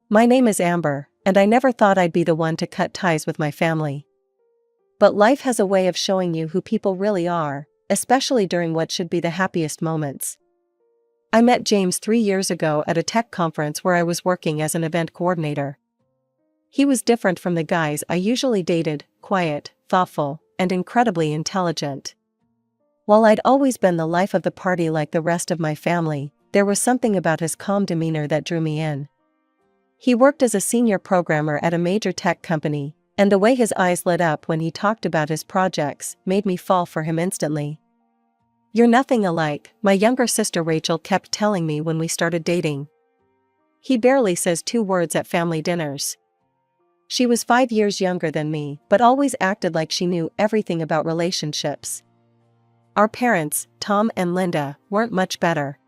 My name is Amber, and I never thought I'd be the one to cut ties with my family. But life has a way of showing you who people really are, especially during what should be the happiest moments. I met James 3 years ago at a tech conference where I was working as an event coordinator. He was different from the guys I usually dated, quiet, thoughtful, and incredibly intelligent. While I'd always been the life of the party like the rest of my family, there was something about his calm demeanor that drew me in. He worked as a senior programmer at a major tech company, and the way his eyes lit up when he talked about his projects made me fall for him instantly. "You're nothing alike," my younger sister Rachel kept telling me when we started dating. "He barely says 2 words at family dinners." She was 5 years younger than me, but always acted like she knew everything about relationships. Our parents, Tom and Linda, weren't much better.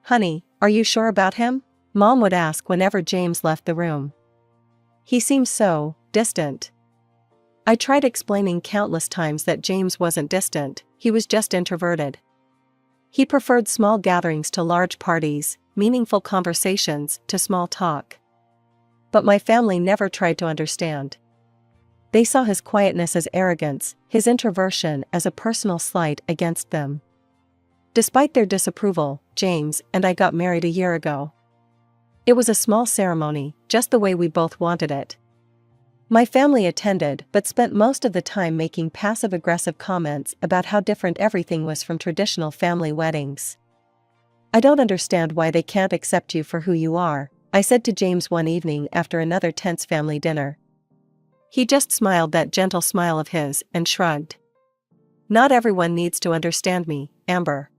"Honey, are you sure about him?" Mom would ask whenever James left the room. "He seems so distant." I tried explaining countless times that James wasn't distant, he was just introverted. He preferred small gatherings to large parties, meaningful conversations to small talk. But my family never tried to understand. They saw his quietness as arrogance, his introversion as a personal slight against them. Despite their disapproval, James and I got married a year ago. It was a small ceremony, just the way we both wanted it. My family attended but spent most of the time making passive-aggressive comments about how different everything was from traditional family weddings. "I don't understand why they can't accept you for who you are," I said to James one evening after another tense family dinner. He just smiled that gentle smile of his and shrugged. "Not everyone needs to understand me, Amber.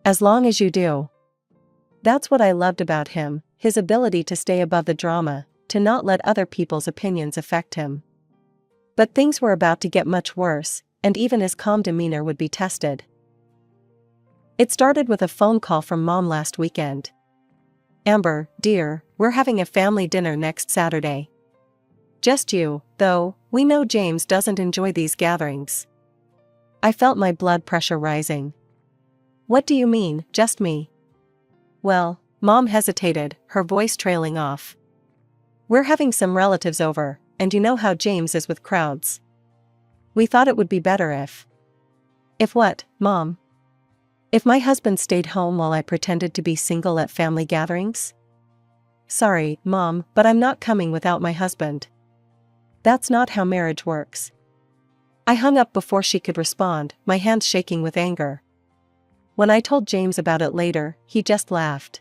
As long as you do." That's what I loved about him, his ability to stay above the drama, to not let other people's opinions affect him. But things were about to get much worse, and even his calm demeanor would be tested. It started with a phone call from Mom last weekend. "Amber, dear, we're having a family dinner next Saturday. Just you, though, we know James doesn't enjoy these gatherings." I felt my blood pressure rising. "What do you mean, just me?" "Well," Mom hesitated, her voice trailing off. "We're having some relatives over, and you know how James is with crowds. We thought it would be better if..." "If what, Mom?" "If my husband stayed home while I pretended to be single at family gatherings?" "Sorry, Mom, but I'm not coming without my husband. That's not how marriage works." I hung up before she could respond, my hands shaking with anger. When I told James about it later, he just laughed.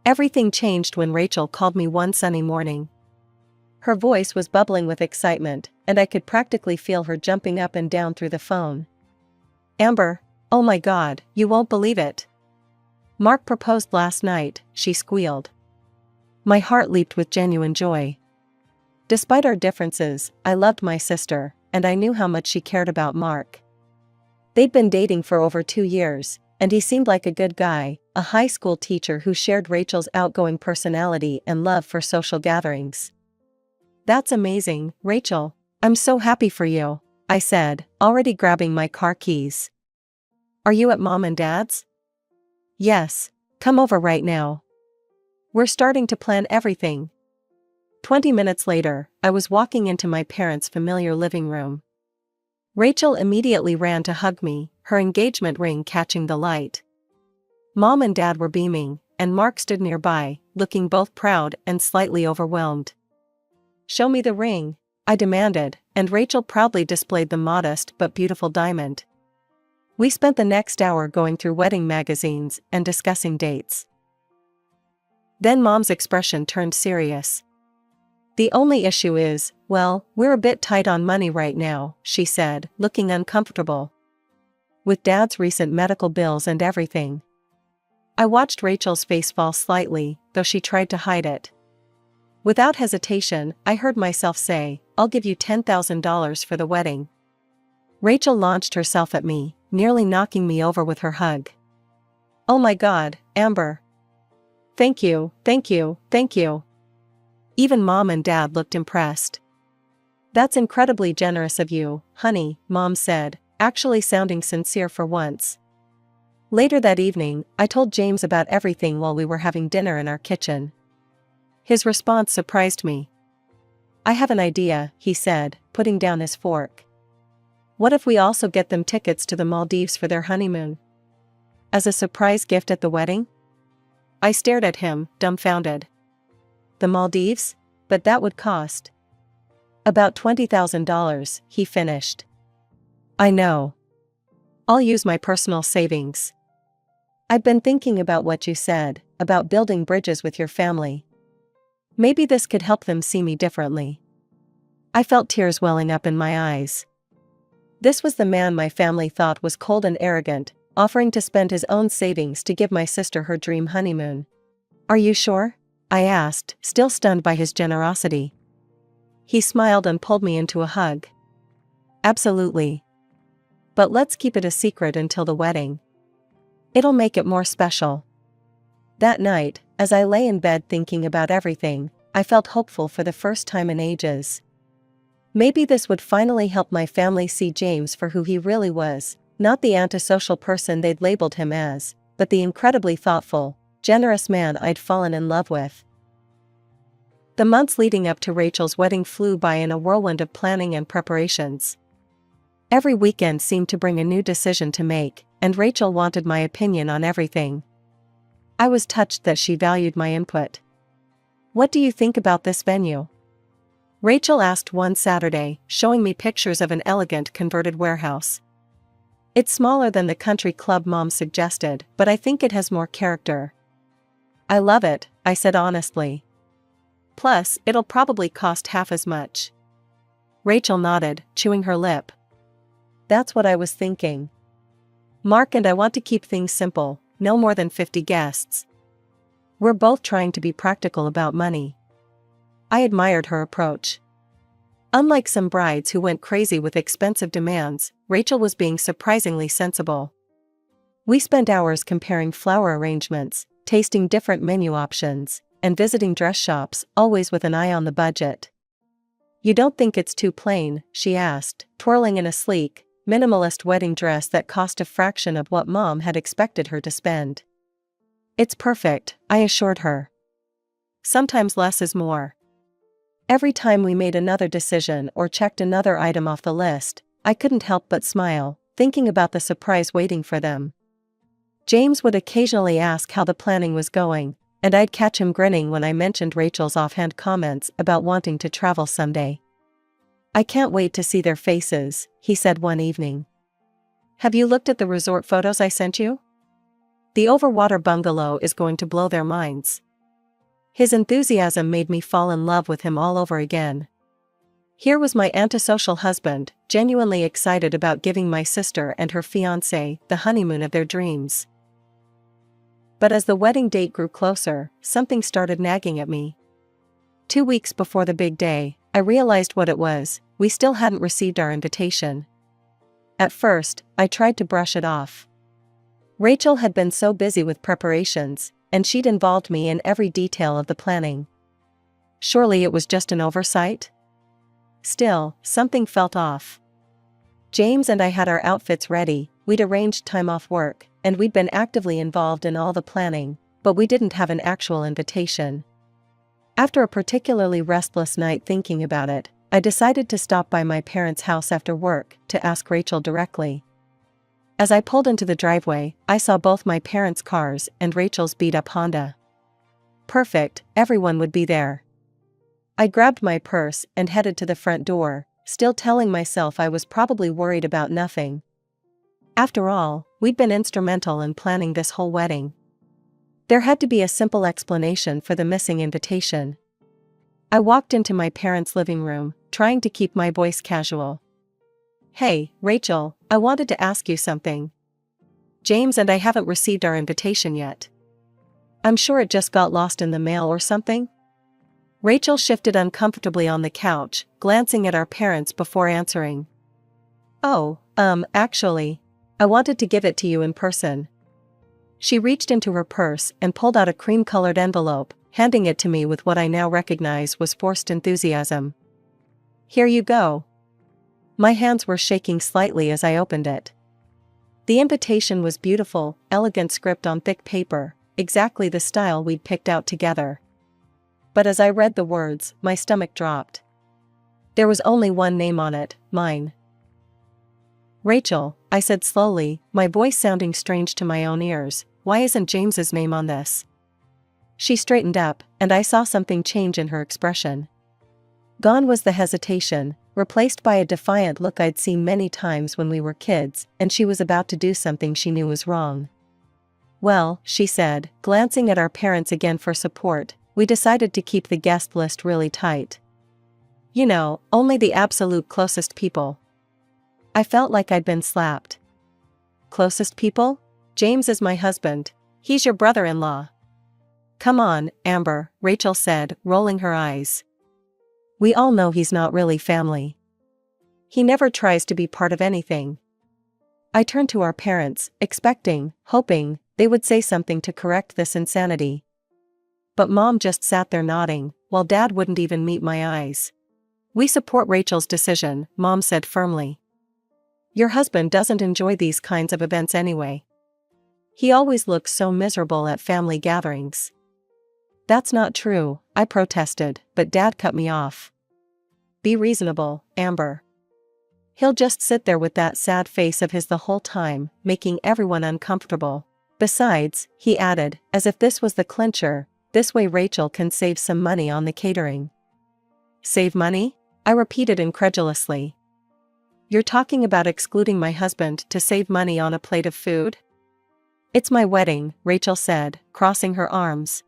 Everything changed when Rachel called me one sunny morning. Her voice was bubbling with excitement, and I could practically feel her jumping up and down through the phone. "Amber, oh my God, you won't believe it. Mark proposed last night," she squealed. My heart leaped with genuine joy. Despite our differences, I loved my sister, and I knew how much she cared about Mark. They'd been dating for over 2 years, and he seemed like a good guy, a high school teacher who shared Rachel's outgoing personality and love for social gatherings. "That's amazing, Rachel. I'm so happy for you," I said, already grabbing my car keys. "Are you at Mom and Dad's?" "Yes. Come over right now. We're starting to plan everything." 20 minutes later, I was walking into my parents' familiar living room. Rachel immediately ran to hug me, her engagement ring catching the light. Mom and Dad were beaming, and Mark stood nearby, looking both proud and slightly overwhelmed. "Show me the ring," I demanded, and Rachel proudly displayed the modest but beautiful diamond. We spent the next hour going through wedding magazines and discussing dates. Then Mom's expression turned serious. "The only issue is, well, we're a bit tight on money right now," she said, looking uncomfortable. "With Dad's recent medical bills and everything." I watched Rachel's face fall slightly, though she tried to hide it. Without hesitation, I heard myself say, "I'll give you $10,000 for the wedding." Rachel launched herself at me, nearly knocking me over with her hug. "Oh my God, Amber. Thank you, thank you, thank you." Even Mom and Dad looked impressed. "That's incredibly generous of you, honey," Mom said, actually sounding sincere for once. Later that evening, I told James about everything while we were having dinner in our kitchen. His response surprised me. "I have an idea," he said, putting down his fork. "What if we also get them tickets to the Maldives for their honeymoon? As a surprise gift at the wedding?" I stared at him, dumbfounded. "The Maldives? But that would cost about $20,000, he finished. "I know. I'll use my personal savings." "I've been thinking about what you said, about building bridges with your family. Maybe this could help them see me differently." I felt tears welling up in my eyes. This was the man my family thought was cold and arrogant, offering to spend his own savings to give my sister her dream honeymoon. "Are you sure?" I asked, still stunned by his generosity. He smiled and pulled me into a hug. "Absolutely. But let's keep it a secret until the wedding. It'll make it more special." That night, as I lay in bed thinking about everything, I felt hopeful for the first time in ages. Maybe this would finally help my family see James for who he really was, not the antisocial person they'd labeled him as, but the incredibly thoughtful, generous man I'd fallen in love with. The months leading up to Rachel's wedding flew by in a whirlwind of planning and preparations. Every weekend seemed to bring a new decision to make, and Rachel wanted my opinion on everything. I was touched that she valued my input. "What do you think about this venue?" Rachel asked one Saturday, showing me pictures of an elegant converted warehouse. "It's smaller than the country club Mom suggested, but I think it has more character." "I love it," I said honestly. "Plus, it'll probably cost half as much." Rachel nodded, chewing her lip. "That's what I was thinking. Mark and I want to keep things simple, no more than 50 guests. We're both trying to be practical about money." I admired her approach. Unlike some brides who went crazy with expensive demands, Rachel was being surprisingly sensible. We spent hours comparing flower arrangements, tasting different menu options, and visiting dress shops, always with an eye on the budget. "You don't think it's too plain?" she asked, twirling in a sleek, minimalist wedding dress that cost a fraction of what Mom had expected her to spend. "It's perfect," I assured her. "Sometimes less is more." Every time we made another decision or checked another item off the list, I couldn't help but smile, thinking about the surprise waiting for them. James would occasionally ask how the planning was going, and I'd catch him grinning when I mentioned Rachel's offhand comments about wanting to travel someday. "I can't wait to see their faces," he said one evening. "Have you looked at the resort photos I sent you? The overwater bungalow is going to blow their minds." His enthusiasm made me fall in love with him all over again. Here was my antisocial husband, genuinely excited about giving my sister and her fiancé the honeymoon of their dreams. But as the wedding date grew closer, something started nagging at me. 2 weeks before the big day, I realized what it was: we still hadn't received our invitation. At first, I tried to brush it off. Rachel had been so busy with preparations, and she'd involved me in every detail of the planning. Surely it was just an oversight? Still, something felt off. James and I had our outfits ready, we'd arranged time off work, and we'd been actively involved in all the planning, but we didn't have an actual invitation. After a particularly restless night thinking about it, I decided to stop by my parents' house after work to ask Rachel directly. As I pulled into the driveway, I saw both my parents' cars and Rachel's beat-up Honda. Perfect, everyone would be there. I grabbed my purse and headed to the front door, still telling myself I was probably worried about nothing. After all, we'd been instrumental in planning this whole wedding. There had to be a simple explanation for the missing invitation. I walked into my parents' living room, trying to keep my voice casual. "Hey, Rachel, I wanted to ask you something. James and I haven't received our invitation yet. I'm sure it just got lost in the mail or something." Rachel shifted uncomfortably on the couch, glancing at our parents before answering. "Oh, actually, I wanted to give it to you in person." She reached into her purse and pulled out a cream-colored envelope, handing it to me with what I now recognize was forced enthusiasm. "Here you go." My hands were shaking slightly as I opened it. The invitation was beautiful, elegant script on thick paper, exactly the style we'd picked out together. But as I read the words, my stomach dropped. There was only one name on it, mine. Rachel, I said slowly, my voice sounding strange to my own ears. Why isn't James's name on this? She straightened up, and I saw something change in her expression. Gone was the hesitation, replaced by a defiant look I'd seen many times when we were kids, and she was about to do something she knew was wrong. Well, she said, glancing at our parents again for support, we decided to keep the guest list really tight. You know, only the absolute closest people. I felt like I'd been slapped. Closest people? James is my husband. He's your brother-in-law. Come on, Amber, Rachel said, rolling her eyes. We all know he's not really family. He never tries to be part of anything. I turned to our parents, expecting, hoping, they would say something to correct this insanity. But Mom just sat there nodding, while Dad wouldn't even meet my eyes. We support Rachel's decision, Mom said firmly. Your husband doesn't enjoy these kinds of events anyway. He always looks so miserable at family gatherings. That's not true, I protested, but Dad cut me off. Be reasonable, Amber. He'll just sit there with that sad face of his the whole time, making everyone uncomfortable. Besides, he added, as if this was the clincher, this way Rachel can save some money on the catering. Save money? I repeated incredulously. You're talking about excluding my husband to save money on a plate of food? It's my wedding, Rachel said, crossing her arms.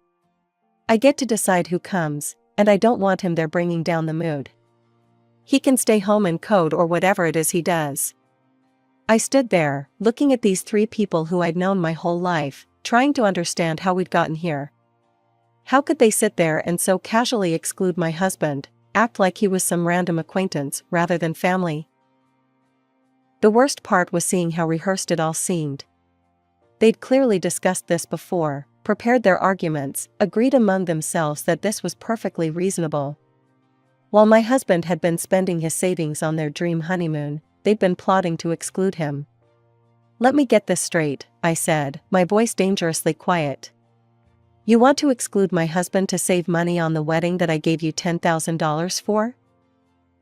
I get to decide who comes, and I don't want him there bringing down the mood. He can stay home and code or whatever it is he does. I stood there, looking at these three people who I'd known my whole life, trying to understand how we'd gotten here. How could they sit there and so casually exclude my husband, act like he was some random acquaintance rather than family? The worst part was seeing how rehearsed it all seemed. They'd clearly discussed this before, prepared their arguments, agreed among themselves that this was perfectly reasonable. While my husband had been spending his savings on their dream honeymoon, they'd been plotting to exclude him. Let me get this straight, I said, my voice dangerously quiet. You want to exclude my husband to save money on the wedding that I gave you $10,000 for?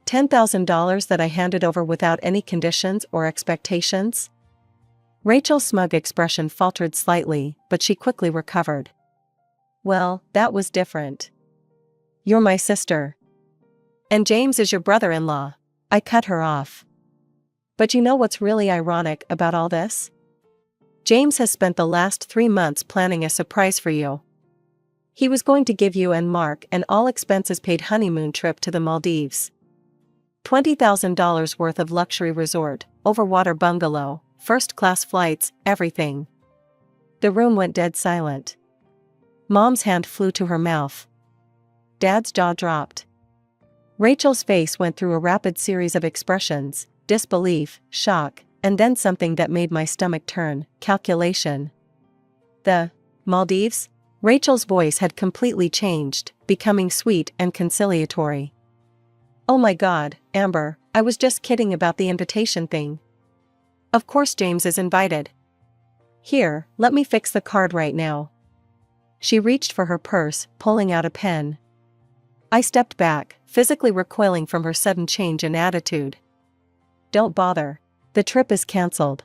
$10,000 that I handed over without any conditions or expectations? Rachel's smug expression faltered slightly, but she quickly recovered. Well, that was different. You're my sister. And James is your brother-in-law. I cut her off. But you know what's really ironic about all this? James has spent the last 3 months planning a surprise for you. He was going to give you and Mark an all-expenses-paid honeymoon trip to the Maldives. $20,000 worth of luxury resort, overwater bungalow, first-class flights, everything. The room went dead silent. Mom's hand flew to her mouth. Dad's jaw dropped. Rachel's face went through a rapid series of expressions, disbelief, shock, and then something that made my stomach turn, calculation. The Maldives? Rachel's voice had completely changed, becoming sweet and conciliatory. Oh my God, Amber, I was just kidding about the invitation thing. Of course James is invited. Here, let me fix the card right now. She reached for her purse, pulling out a pen. I stepped back, physically recoiling from her sudden change in attitude. Don't bother. The trip is cancelled.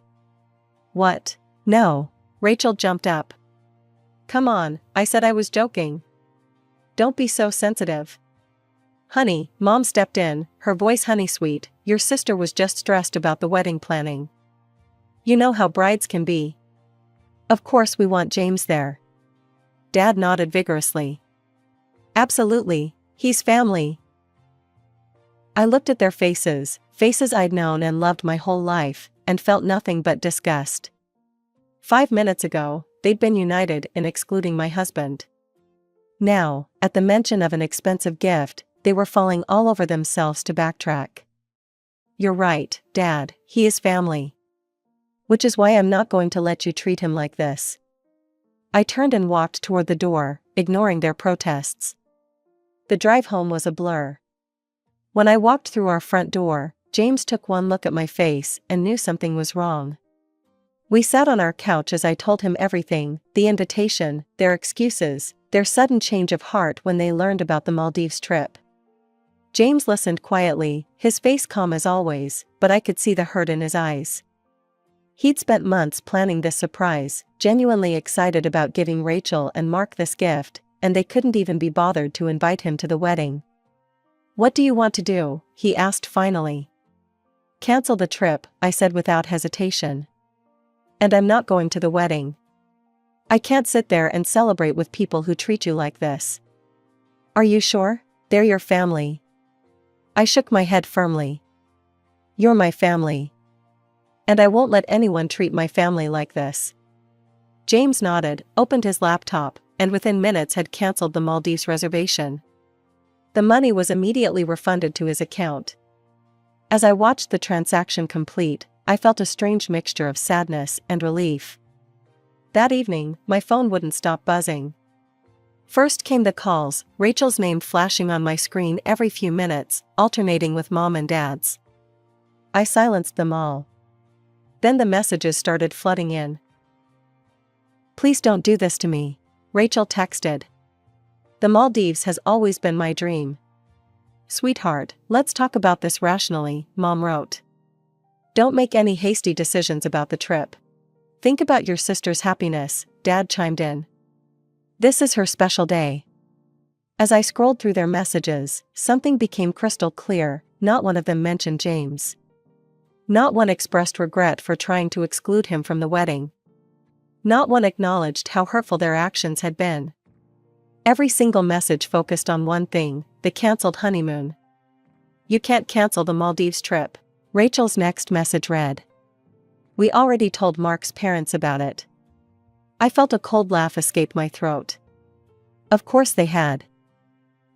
What? No. Rachel jumped up. Come on, I said I was joking. Don't be so sensitive. Honey, Mom stepped in, her voice honey-sweet, your sister was just stressed about the wedding planning. You know how brides can be. Of course we want James there. Dad nodded vigorously. Absolutely, he's family. I looked at their faces, faces I'd known and loved my whole life, and felt nothing but disgust. 5 minutes ago, they'd been united in excluding my husband. Now, at the mention of an expensive gift, they were falling all over themselves to backtrack. You're right, Dad, he is family. Which is why I'm not going to let you treat him like this. I turned and walked toward the door, ignoring their protests. The drive home was a blur. When I walked through our front door, James took one look at my face and knew something was wrong. We sat on our couch as I told him everything, the invitation, their excuses, their sudden change of heart when they learned about the Maldives trip. James listened quietly, his face calm as always, but I could see the hurt in his eyes. He'd spent months planning this surprise, genuinely excited about giving Rachel and Mark this gift, and they couldn't even be bothered to invite him to the wedding. "What do you want to do?" he asked finally. "Cancel the trip," I said without hesitation. "And I'm not going to the wedding. I can't sit there and celebrate with people who treat you like this." "Are you sure? They're your family." I shook my head firmly. "You're my family. And I won't let anyone treat my family like this." James nodded, opened his laptop, and within minutes had cancelled the Maldives reservation. The money was immediately refunded to his account. As I watched the transaction complete, I felt a strange mixture of sadness and relief. That evening, my phone wouldn't stop buzzing. First came the calls, Rachel's name flashing on my screen every few minutes, alternating with Mom and Dad's. I silenced them all. Then the messages started flooding in. "Please don't do this to me," Rachel texted. "The Maldives has always been my dream." "Sweetheart, let's talk about this rationally," Mom wrote. "Don't make any hasty decisions about the trip. Think about your sister's happiness," Dad chimed in. "This is her special day." As I scrolled through their messages, something became crystal clear. Not one of them mentioned James. Not one expressed regret for trying to exclude him from the wedding. Not one acknowledged how hurtful their actions had been. Every single message focused on one thing: the cancelled honeymoon. "You can't cancel the Maldives trip," Rachel's next message read. "We already told Mark's parents about it." I felt a cold laugh escape my throat. Of course they had.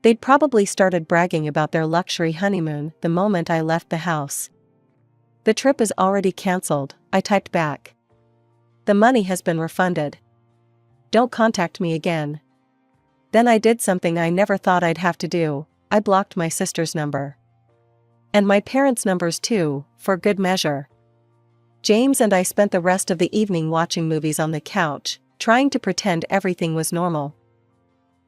They'd probably started bragging about their luxury honeymoon the moment I left the house. "The trip is already cancelled," I typed back. "The money has been refunded. Don't contact me again." Then I did something I never thought I'd have to do. I blocked my sister's number. And my parents' numbers too, for good measure. James and I spent the rest of the evening watching movies on the couch, trying to pretend everything was normal.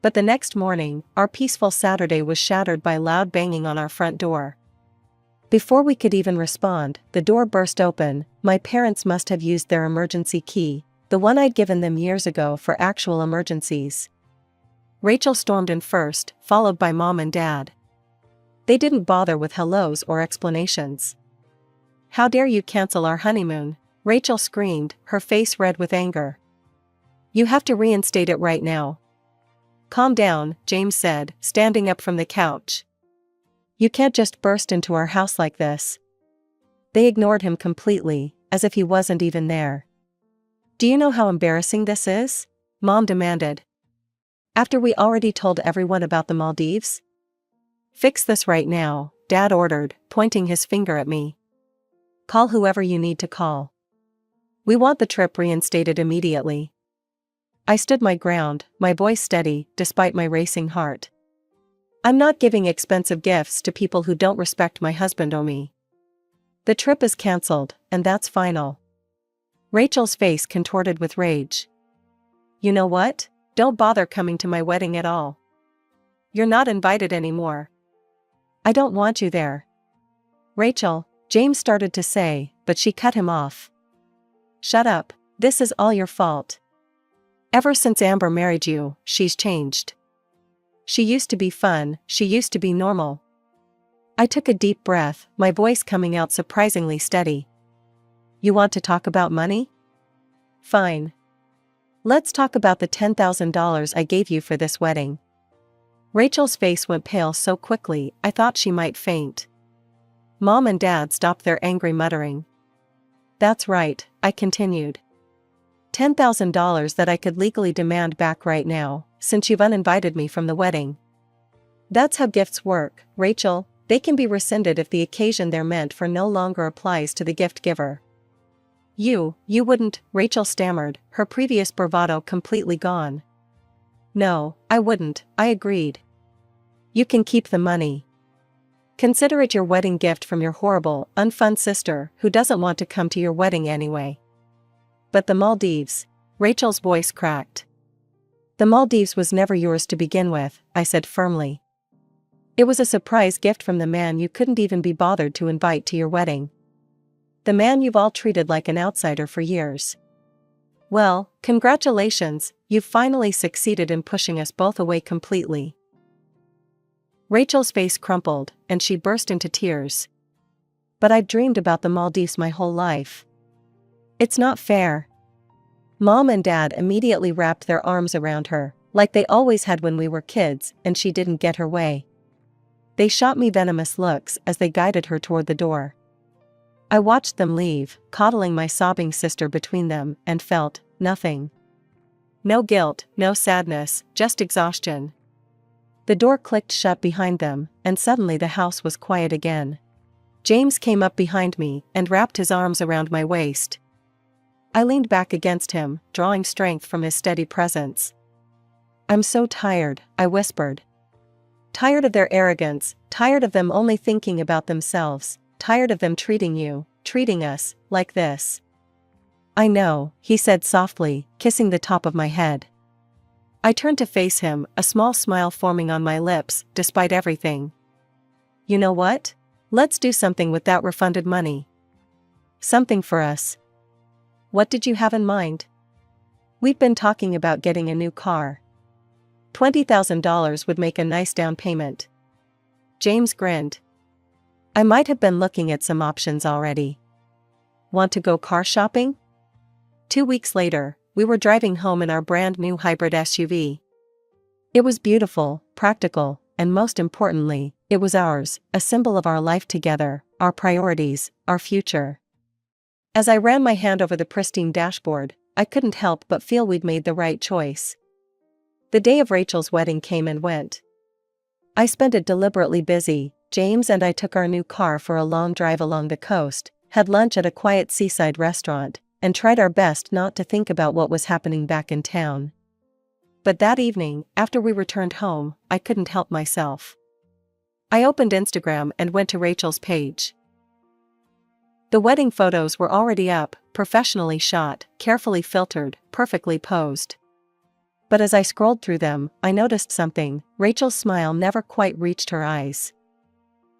But the next morning, our peaceful Saturday was shattered by loud banging on our front door. Before we could even respond, the door burst open. My parents must have used their emergency key, the one I'd given them years ago for actual emergencies. Rachel stormed in first, followed by Mom and Dad. They didn't bother with hellos or explanations. "How dare you cancel our honeymoon?" Rachel screamed, her face red with anger. "You have to reinstate it right now." "Calm down," James said, standing up from the couch. "You can't just burst into our house like this." They ignored him completely, as if he wasn't even there. "Do you know how embarrassing this is?" Mom demanded. "After we already told everyone about the Maldives?" "Fix this right now," Dad ordered, pointing his finger at me. "Call whoever you need to call. We want the trip reinstated immediately." I stood my ground, my voice steady, despite my racing heart. "I'm not giving expensive gifts to people who don't respect my husband or me. The trip is cancelled, and that's final." Rachel's face contorted with rage. "You know what? Don't bother coming to my wedding at all. You're not invited anymore. I don't want you there." "Rachel," James started to say, but she cut him off. "Shut up, this is all your fault. Ever since Amber married you, she's changed. She used to be fun, she used to be normal." I took a deep breath, my voice coming out surprisingly steady. "You want to talk about money? Fine. Let's talk about the $10,000 I gave you for this wedding." Rachel's face went pale so quickly, I thought she might faint. Mom and Dad stopped their angry muttering. "That's right," I continued. $10,000 that I could legally demand back right now, since you've uninvited me from the wedding. That's how gifts work, Rachel. They can be rescinded if the occasion they're meant for no longer applies to the gift giver." You wouldn't," Rachel stammered, her previous bravado completely gone. "No, I wouldn't," I agreed. "You can keep the money. Consider it your wedding gift from your horrible, unfun sister who doesn't want to come to your wedding anyway." But the Maldives. Rachel's voice cracked. The Maldives was never yours to begin with, I said firmly. It was a surprise gift from the man you couldn't even be bothered to invite to your wedding. The man you've all treated like an outsider for years. Well, congratulations, you've finally succeeded in pushing us both away completely. Rachel's face crumpled, and she burst into tears. But I'd dreamed about the Maldives my whole life. It's not fair. Mom and Dad immediately wrapped their arms around her, like they always had when we were kids, and she didn't get her way. They shot me venomous looks as they guided her toward the door. I watched them leave, coddling my sobbing sister between them, and felt nothing. No guilt, no sadness, just exhaustion. The door clicked shut behind them, and suddenly the house was quiet again. James came up behind me and wrapped his arms around my waist. I leaned back against him, drawing strength from his steady presence. I'm so tired, I whispered. Tired of their arrogance, tired of them only thinking about themselves, tired of them treating us, like this. I know, he said softly, kissing the top of my head. I turned to face him, a small smile forming on my lips, despite everything. You know what? Let's do something with that refunded money. Something for us. What did you have in mind? We've been talking about getting a new car. $20,000 would make a nice down payment. James grinned. I might have been looking at some options already. Want to go car shopping? 2 weeks later, we were driving home in our brand new hybrid SUV. It was beautiful, practical, and most importantly, it was ours, a symbol of our life together, our priorities, our future. As I ran my hand over the pristine dashboard, I couldn't help but feel we'd made the right choice. The day of Rachel's wedding came and went. I spent it deliberately busy. James and I took our new car for a long drive along the coast, had lunch at a quiet seaside restaurant, and tried our best not to think about what was happening back in town. But that evening, after we returned home, I couldn't help myself. I opened Instagram and went to Rachel's page. The wedding photos were already up, professionally shot, carefully filtered, perfectly posed. But as I scrolled through them, I noticed something. Rachel's smile never quite reached her eyes.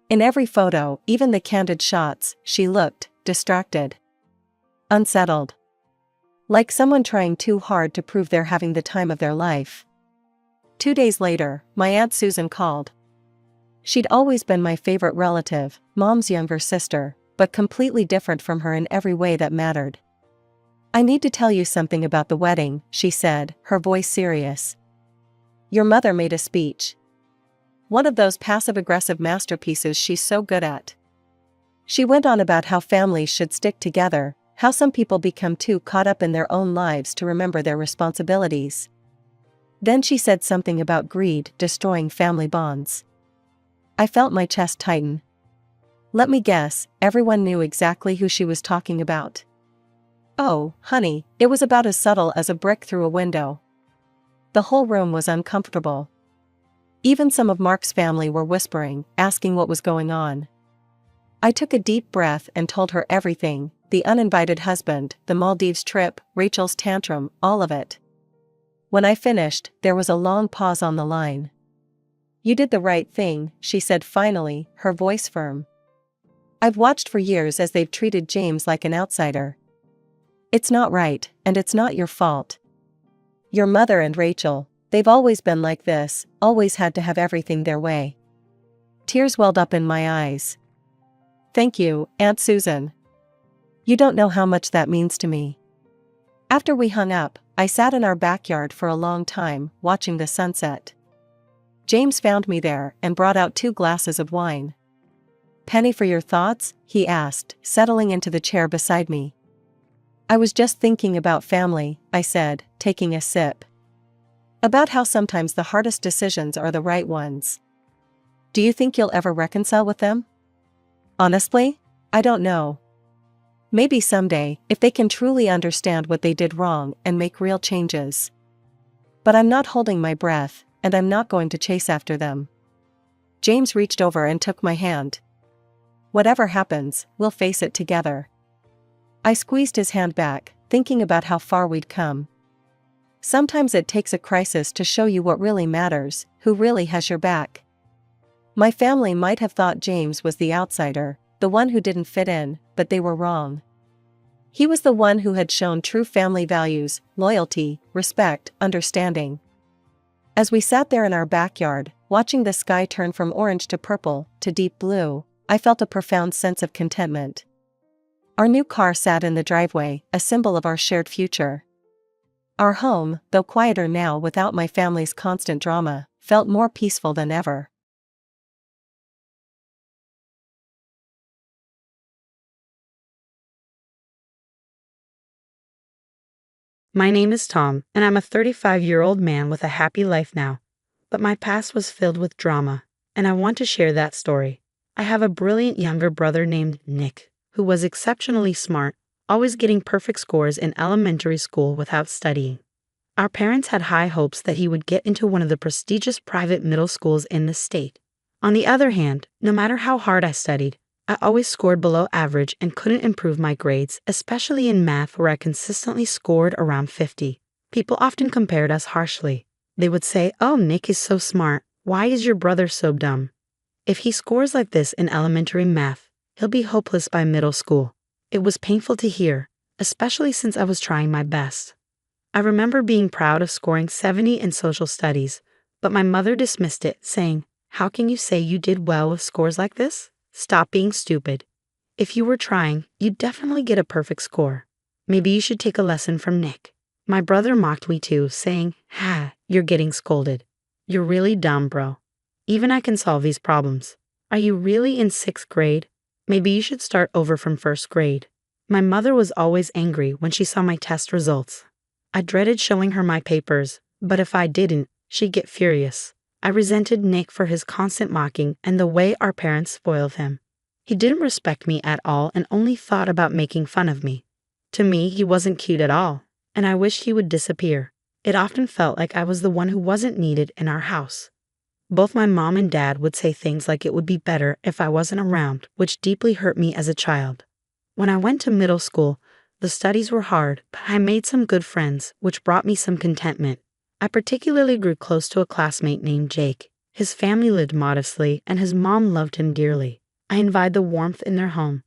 In every photo, even the candid shots, she looked distracted. Unsettled. Like someone trying too hard to prove they're having the time of their life. 2 days later, my Aunt Susan called. She'd always been my favorite relative, Mom's younger sister, but completely different from her in every way that mattered. I need to tell you something about the wedding, she said, her voice serious. Your mother made a speech. One of those passive-aggressive masterpieces she's so good at. She went on about how families should stick together, how some people become too caught up in their own lives to remember their responsibilities. Then she said something about greed destroying family bonds. I felt my chest tighten. Let me guess, everyone knew exactly who she was talking about. Oh, honey, it was about as subtle as a brick through a window. The whole room was uncomfortable. Even some of Mark's family were whispering, asking what was going on. I took a deep breath and told her everything, the uninvited husband, the Maldives trip, Rachel's tantrum, all of it. When I finished, there was a long pause on the line. You did the right thing, she said finally, her voice firm. I've watched for years as they've treated James like an outsider. It's not right, and it's not your fault. Your mother and Rachel, they've always been like this, always had to have everything their way. Tears welled up in my eyes. Thank you, Aunt Susan. You don't know how much that means to me. After we hung up, I sat in our backyard for a long time, watching the sunset. James found me there and brought out 2 glasses of wine. Penny for your thoughts? He asked, settling into the chair beside me. I was just thinking about family, I said, taking a sip. About how sometimes the hardest decisions are the right ones. Do you think you'll ever reconcile with them? Honestly, I don't know. Maybe someday, if they can truly understand what they did wrong and make real changes. But I'm not holding my breath, and I'm not going to chase after them. James reached over and took my hand. Whatever happens, we'll face it together. I squeezed his hand back, thinking about how far we'd come. Sometimes it takes a crisis to show you what really matters, who really has your back. My family might have thought James was the outsider, the one who didn't fit in, but they were wrong. He was the one who had shown true family values, loyalty, respect, understanding. As we sat there in our backyard, watching the sky turn from orange to purple, to deep blue, I felt a profound sense of contentment. Our new car sat in the driveway, a symbol of our shared future. Our home, though quieter now without my family's constant drama, felt more peaceful than ever. My name is Tom, and I'm a 35-year-old man with a happy life now. But my past was filled with drama, and I want to share that story. I have a brilliant younger brother named Nick, who was exceptionally smart, always getting perfect scores in elementary school without studying. Our parents had high hopes that he would get into one of the prestigious private middle schools in the state. On the other hand, no matter how hard I studied, I always scored below average and couldn't improve my grades, especially in math where I consistently scored around 50. People often compared us harshly. They would say, "Oh, Nick is so smart. Why is your brother so dumb? If he scores like this in elementary math, he'll be hopeless by middle school." It was painful to hear, especially since I was trying my best. I remember being proud of scoring 70 in social studies, but my mother dismissed it, saying, "How can you say you did well with scores like this? Stop being stupid. If you were trying, you'd definitely get a perfect score. Maybe you should take a lesson from Nick." My brother mocked me too, saying, "You're getting scolded. You're really dumb, bro. Even I can solve these problems. Are you really in 6th grade? Maybe you should start over from 1st grade." My mother was always angry when she saw my test results. I dreaded showing her my papers, but if I didn't, she'd get furious. I resented Nick for his constant mocking and the way our parents spoiled him. He didn't respect me at all and only thought about making fun of me. To me, he wasn't cute at all, and I wished he would disappear. It often felt like I was the one who wasn't needed in our house. Both my mom and dad would say things like it would be better if I wasn't around, which deeply hurt me as a child. When I went to middle school, the studies were hard, but I made some good friends, which brought me some contentment. I particularly grew close to a classmate named Jake. His family lived modestly, and his mom loved him dearly. I envied the warmth in their home.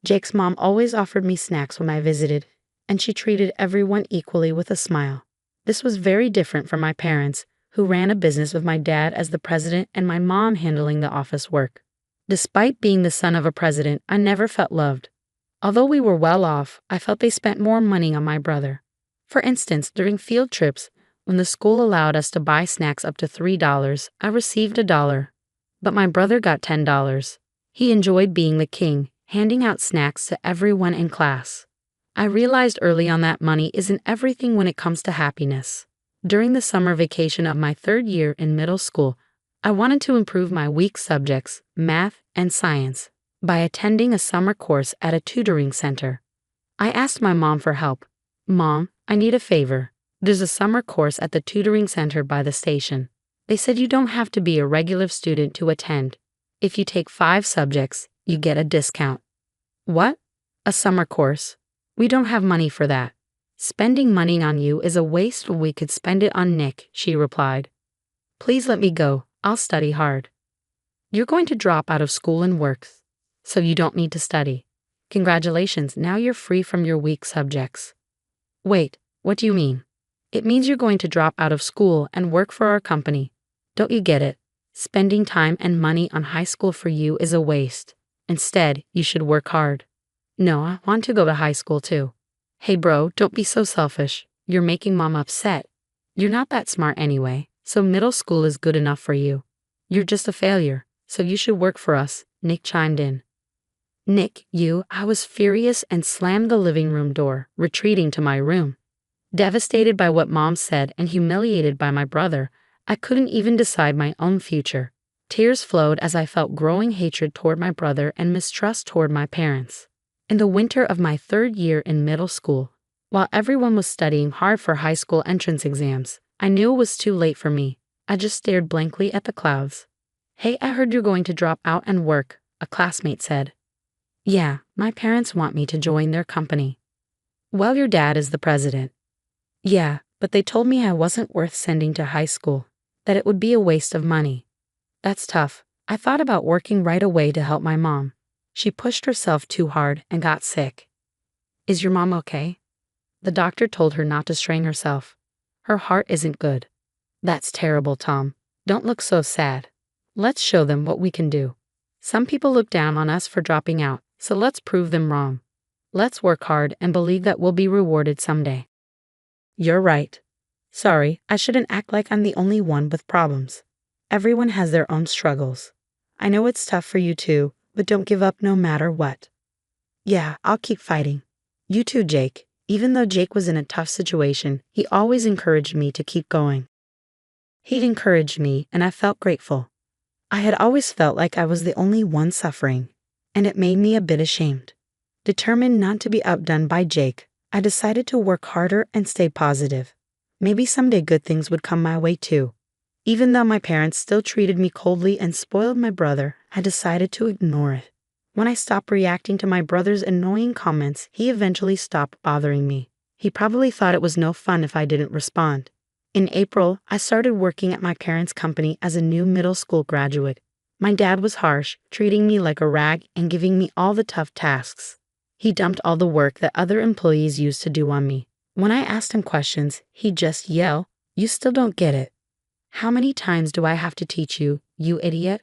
Jake's mom always offered me snacks when I visited, and she treated everyone equally with a smile. This was very different from my parents, who ran a business with my dad as the president and my mom handling the office work. Despite being the son of a president, I never felt loved. Although we were well off, I felt they spent more money on my brother. For instance, during field trips, when the school allowed us to buy snacks up to $3, I received $1. But my brother got $10. He enjoyed being the king, handing out snacks to everyone in class. I realized early on that money isn't everything when it comes to happiness. During the summer vacation of my 3rd year in middle school, I wanted to improve my weak subjects, math and science, by attending a summer course at a tutoring center. I asked my mom for help. "Mom, I need a favor. There's a summer course at the tutoring center by the station. They said you don't have to be a regular student to attend. If you take 5 subjects, you get a discount." "What? A summer course? We don't have money for that. Spending money on you is a waste when we could spend it on Nick," she replied. "Please let me go. I'll study hard." "You're going to drop out of school and work, so you don't need to study. Congratulations, now you're free from your weak subjects." "Wait, what do you mean?" "It means you're going to drop out of school and work for our company. Don't you get it? Spending time and money on high school for you is a waste. Instead, you should work hard." "No, I want to go to high school too." "Hey bro, don't be so selfish. You're making mom upset. You're not that smart anyway, so middle school is good enough for you. You're just a failure, so you should work for us," Nick chimed in. "Nick, you," I was furious and slammed the living room door, retreating to my room. Devastated by what mom said and humiliated by my brother, I couldn't even decide my own future. Tears flowed as I felt growing hatred toward my brother and mistrust toward my parents. In the winter of my 3rd year in middle school, while everyone was studying hard for high school entrance exams, I knew it was too late for me. I just stared blankly at the clouds. "Hey, I heard you're going to drop out and work," a classmate said. "Yeah, my parents want me to join their company." Well, your dad is the president. Yeah, but they told me I wasn't worth sending to high school, that it would be a waste of money. That's tough. I thought about working right away to help my mom. She pushed herself too hard and got sick. Is your mom okay? The doctor told her not to strain herself. Her heart isn't good. That's terrible, Tom. Don't look so sad. Let's show them what we can do. Some people look down on us for dropping out, so let's prove them wrong. Let's work hard and believe that we'll be rewarded someday. You're right. Sorry, I shouldn't act like I'm the only one with problems. Everyone has their own struggles. I know it's tough for you too, but don't give up no matter what. Yeah, I'll keep fighting. You too, Jake. Even though Jake was in a tough situation, he always encouraged me to keep going. He'd encouraged me, and I felt grateful. I had always felt like I was the only one suffering, and it made me a bit ashamed. Determined not to be outdone by Jake, I decided to work harder and stay positive. Maybe someday good things would come my way too. Even though my parents still treated me coldly and spoiled my brother, I decided to ignore it. When I stopped reacting to my brother's annoying comments, he eventually stopped bothering me. He probably thought it was no fun if I didn't respond. In April, I started working at my parents' company as a new middle school graduate. My dad was harsh, treating me like a rag and giving me all the tough tasks. He dumped all the work that other employees used to do on me. When I asked him questions, he'd just yell, "You still don't get it. How many times do I have to teach you, you idiot?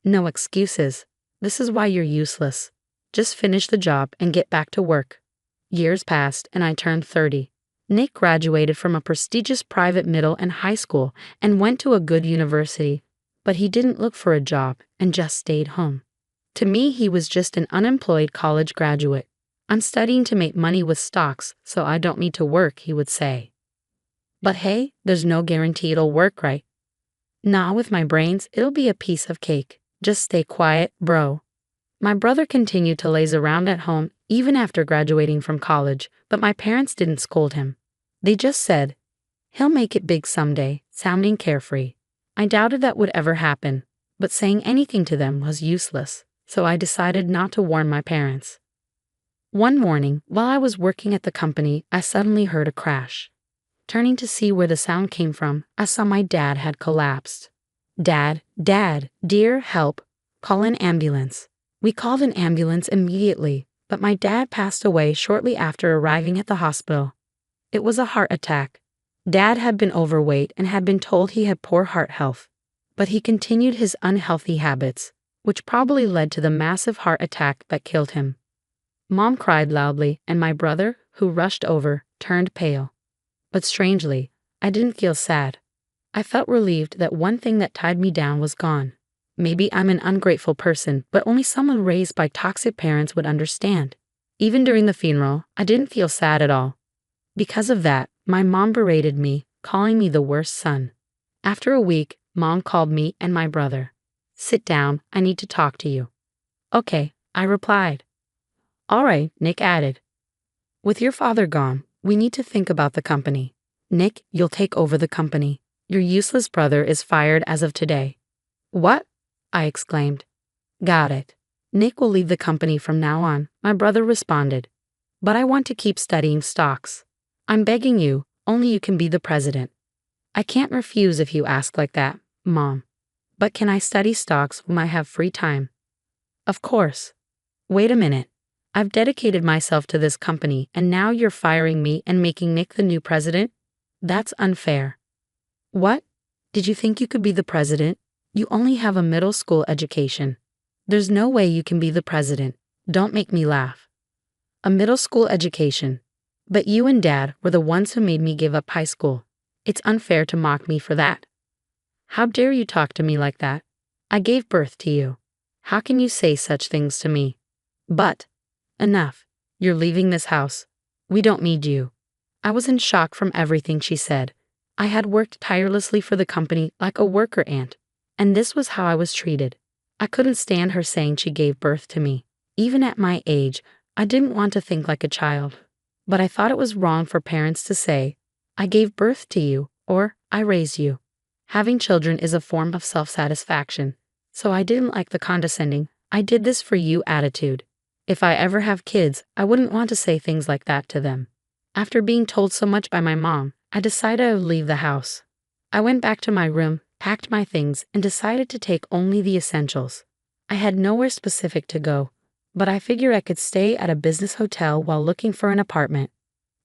No excuses. This is why you're useless. Just finish the job and get back to work." Years passed and I turned 30. Nick graduated from a prestigious private middle and high school and went to a good university, but he didn't look for a job and just stayed home. To me, he was just an unemployed college graduate. "I'm studying to make money with stocks, so I don't need to work," he would say. But hey, there's no guarantee it'll work, right? Nah, with my brains, it'll be a piece of cake. Just stay quiet, bro. My brother continued to laze around at home even after graduating from college, but my parents didn't scold him. They just said, "He'll make it big someday," sounding carefree. I doubted that would ever happen, but saying anything to them was useless, so I decided not to warn my parents. One morning, while I was working at the company, I suddenly heard a crash. Turning to see where the sound came from, I saw my dad had collapsed. "Dad, dear, help. Call an ambulance." We called an ambulance immediately, but my dad passed away shortly after arriving at the hospital. It was a heart attack. Dad had been overweight and had been told he had poor heart health, but he continued his unhealthy habits, which probably led to the massive heart attack that killed him. Mom cried loudly, and my brother, who rushed over, turned pale. But strangely, I didn't feel sad. I felt relieved that one thing that tied me down was gone. Maybe I'm an ungrateful person, but only someone raised by toxic parents would understand. Even during the funeral, I didn't feel sad at all. Because of that, my mom berated me, calling me the worst son. After a week, Mom called me and my brother. "Sit down, I need to talk to you." "Okay," I replied. "All right," Nick added. "With your father gone, we need to think about the company. Nick, you'll take over the company. Your useless brother is fired as of today." "What?" I exclaimed. "Got it. Nick will leave the company from now on," my brother responded. "But I want to keep studying stocks. I'm begging you, only you can be the president." "I can't refuse if you ask like that, Mom. But can I study stocks when I have free time?" "Of course." "Wait a minute. I've dedicated myself to this company and now you're firing me and making Nick the new president? That's unfair." "What? Did you think you could be the president? You only have a middle school education. There's no way you can be the president. Don't make me laugh." "A middle school education. But you and Dad were the ones who made me give up high school. It's unfair to mock me for that." "How dare you talk to me like that? I gave birth to you. How can you say such things to me?" "But enough. You're leaving this house. We don't need you." I was in shock from everything she said. I had worked tirelessly for the company like a worker ant, and this was how I was treated. I couldn't stand her saying she gave birth to me. Even at my age, I didn't want to think like a child. But I thought it was wrong for parents to say, "I gave birth to you," or "I raised you." Having children is a form of self-satisfaction, so I didn't like the condescending, "I did this for you" attitude. If I ever have kids, I wouldn't want to say things like that to them. After being told so much by my mom, I decided I would leave the house. I went back to my room, packed my things, and decided to take only the essentials. I had nowhere specific to go, but I figured I could stay at a business hotel while looking for an apartment.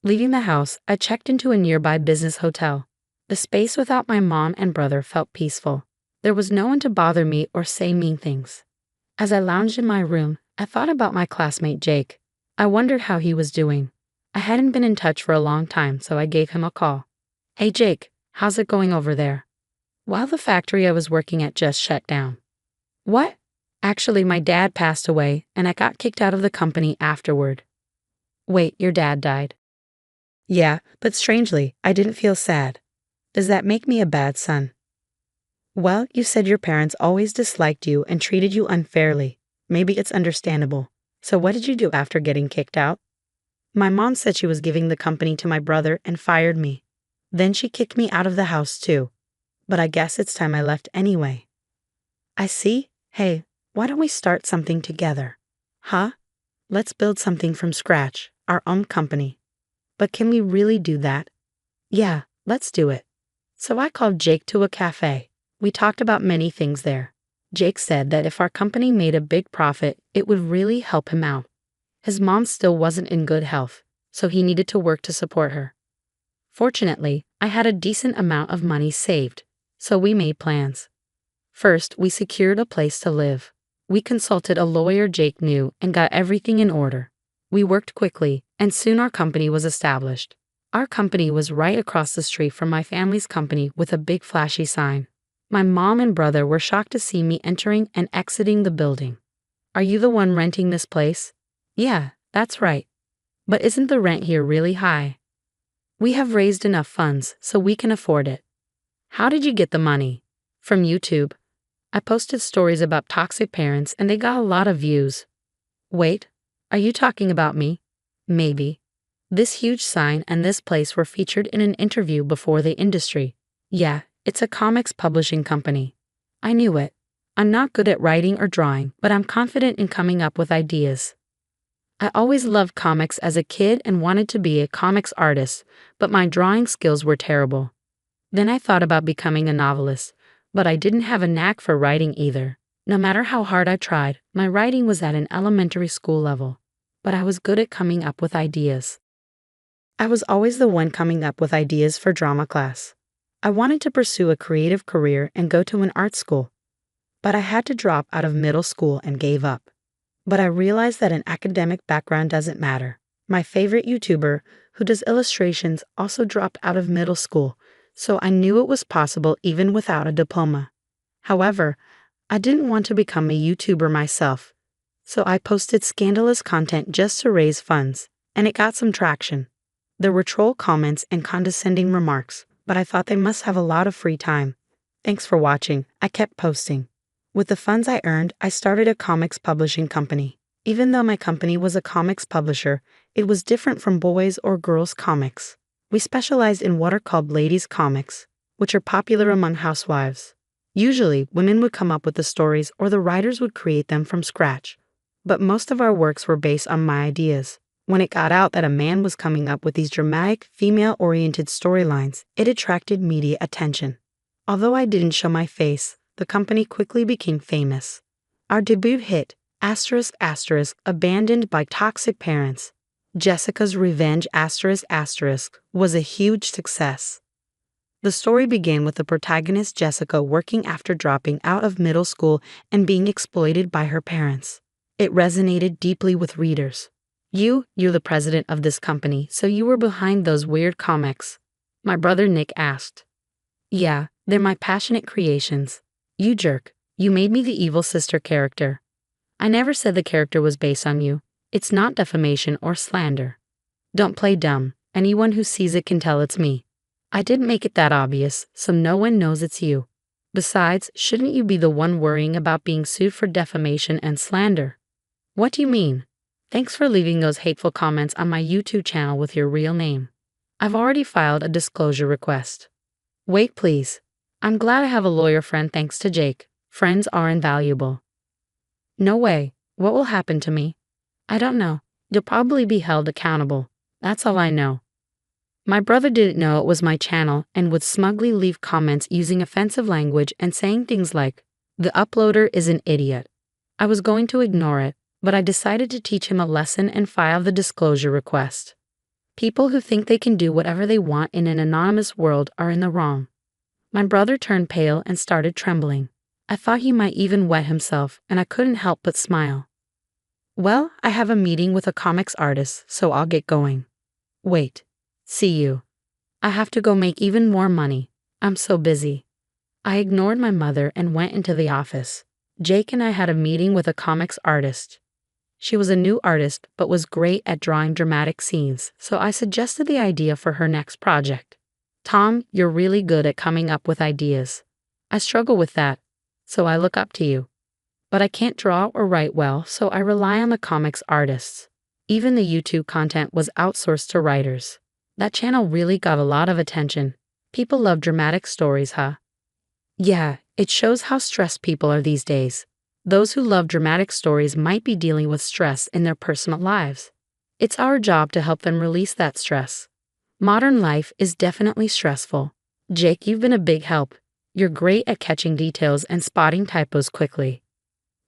Leaving the house, I checked into a nearby business hotel. The space without my mom and brother felt peaceful. There was no one to bother me or say mean things. As I lounged in my room, I thought about my classmate Jake. I wondered how he was doing. I hadn't been in touch for a long time, so I gave him a call. "Hey Jake, how's it going over there?" "Well, the factory I was working at just shut down." "What?" "Actually, my dad passed away, and I got kicked out of the company afterward." "Wait, your dad died?" "Yeah, but strangely, I didn't feel sad. Does that make me a bad son?" "Well, you said your parents always disliked you and treated you unfairly. Maybe it's understandable. So what did you do after getting kicked out?" "My mom said she was giving the company to my brother and fired me. Then she kicked me out of the house too. But I guess it's time I left anyway." "I see. Hey, why don't we start something together?" "Huh? Let's build something from scratch, our own company." "But can we really do that?" "Yeah, let's do it." So I called Jake to a cafe. We talked about many things there. Jake said that if our company made a big profit, it would really help him out. His mom still wasn't in good health, so he needed to work to support her. Fortunately, I had a decent amount of money saved, so we made plans. First, we secured a place to live. We consulted a lawyer Jake knew and got everything in order. We worked quickly, and soon our company was established. Our company was right across the street from my family's company with a big flashy sign. My mom and brother were shocked to see me entering and exiting the building. "Are you the one renting this place?" "Yeah, that's right." "But isn't the rent here really high?" "We have raised enough funds so we can afford it." "How did you get the money?" "From YouTube. I posted stories about toxic parents and they got a lot of views." "Wait, are you talking about me?" "Maybe." "This huge sign and this place were featured in an interview before the industry." "Yeah, it's a comics publishing company." "I knew it. I'm not good at writing or drawing, but I'm confident in coming up with ideas." "I always loved comics as a kid and wanted to be a comics artist, but my drawing skills were terrible. Then I thought about becoming a novelist, but I didn't have a knack for writing either. No matter how hard I tried, my writing was at an elementary school level, but I was good at coming up with ideas. I was always the one coming up with ideas for drama class. I wanted to pursue a creative career and go to an art school, but I had to drop out of middle school and gave up. But I realized that an academic background doesn't matter. My favorite YouTuber, who does illustrations, also dropped out of middle school, so I knew it was possible even without a diploma. However, I didn't want to become a YouTuber myself, so I posted scandalous content just to raise funds, and it got some traction. There were troll comments and condescending remarks, but I thought they must have a lot of free time. Thanks for watching. I kept posting. With the funds I earned, I started a comics publishing company. Even though my company was a comics publisher, it was different from boys' or girls' comics. We specialized in what are called ladies' comics, which are popular among housewives. Usually, women would come up with the stories or the writers would create them from scratch. But most of our works were based on my ideas. When it got out that a man was coming up with these dramatic, female-oriented storylines, it attracted media attention. Although I didn't show my face, the company quickly became famous. Our debut hit, ***, abandoned by toxic parents, Jessica's Revenge ***, was a huge success. The story began with the protagonist Jessica working after dropping out of middle school and being exploited by her parents. It resonated deeply with readers. You're the president of this company, so you were behind those weird comics?" My brother Nick asked. "Yeah, they're my passionate creations." "You jerk, you made me the evil sister character." "I never said the character was based on you. It's not defamation or slander." "Don't play dumb. Anyone who sees it can tell it's me." "I didn't make it that obvious, so no one knows it's you. Besides, shouldn't you be the one worrying about being sued for defamation and slander?" "What do you mean?" "Thanks for leaving those hateful comments on my YouTube channel with your real name. I've already filed a disclosure request." "Wait, please. I'm glad I have a lawyer friend thanks to Jake. Friends are invaluable." "No way. What will happen to me?" I don't know. You'll probably be held accountable. That's all I know. My brother didn't know it was my channel and would smugly leave comments using offensive language and saying things like, "The uploader is an idiot." I was going to ignore it, but I decided to teach him a lesson and file the disclosure request. People who think they can do whatever they want in an anonymous world are in the wrong. My brother turned pale and started trembling. I thought he might even wet himself, and I couldn't help but smile. "Well, I have a meeting with a comics artist, so I'll get going." "Wait. See you. I have to go make even more money. I'm so busy." I ignored my mother and went into the office. Jake and I had a meeting with a comics artist. She was a new artist but was great at drawing dramatic scenes, so I suggested the idea for her next project. "Tom, you're really good at coming up with ideas. I struggle with that, so I look up to you. But I can't draw or write well, so I rely on the comics artists." Even the YouTube content was outsourced to writers. That channel really got a lot of attention. People love dramatic stories, huh? Yeah, it shows how stressed people are these days. Those who love dramatic stories might be dealing with stress in their personal lives. It's our job to help them release that stress. Modern life is definitely stressful. Jake, you've been a big help. You're great at catching details and spotting typos quickly.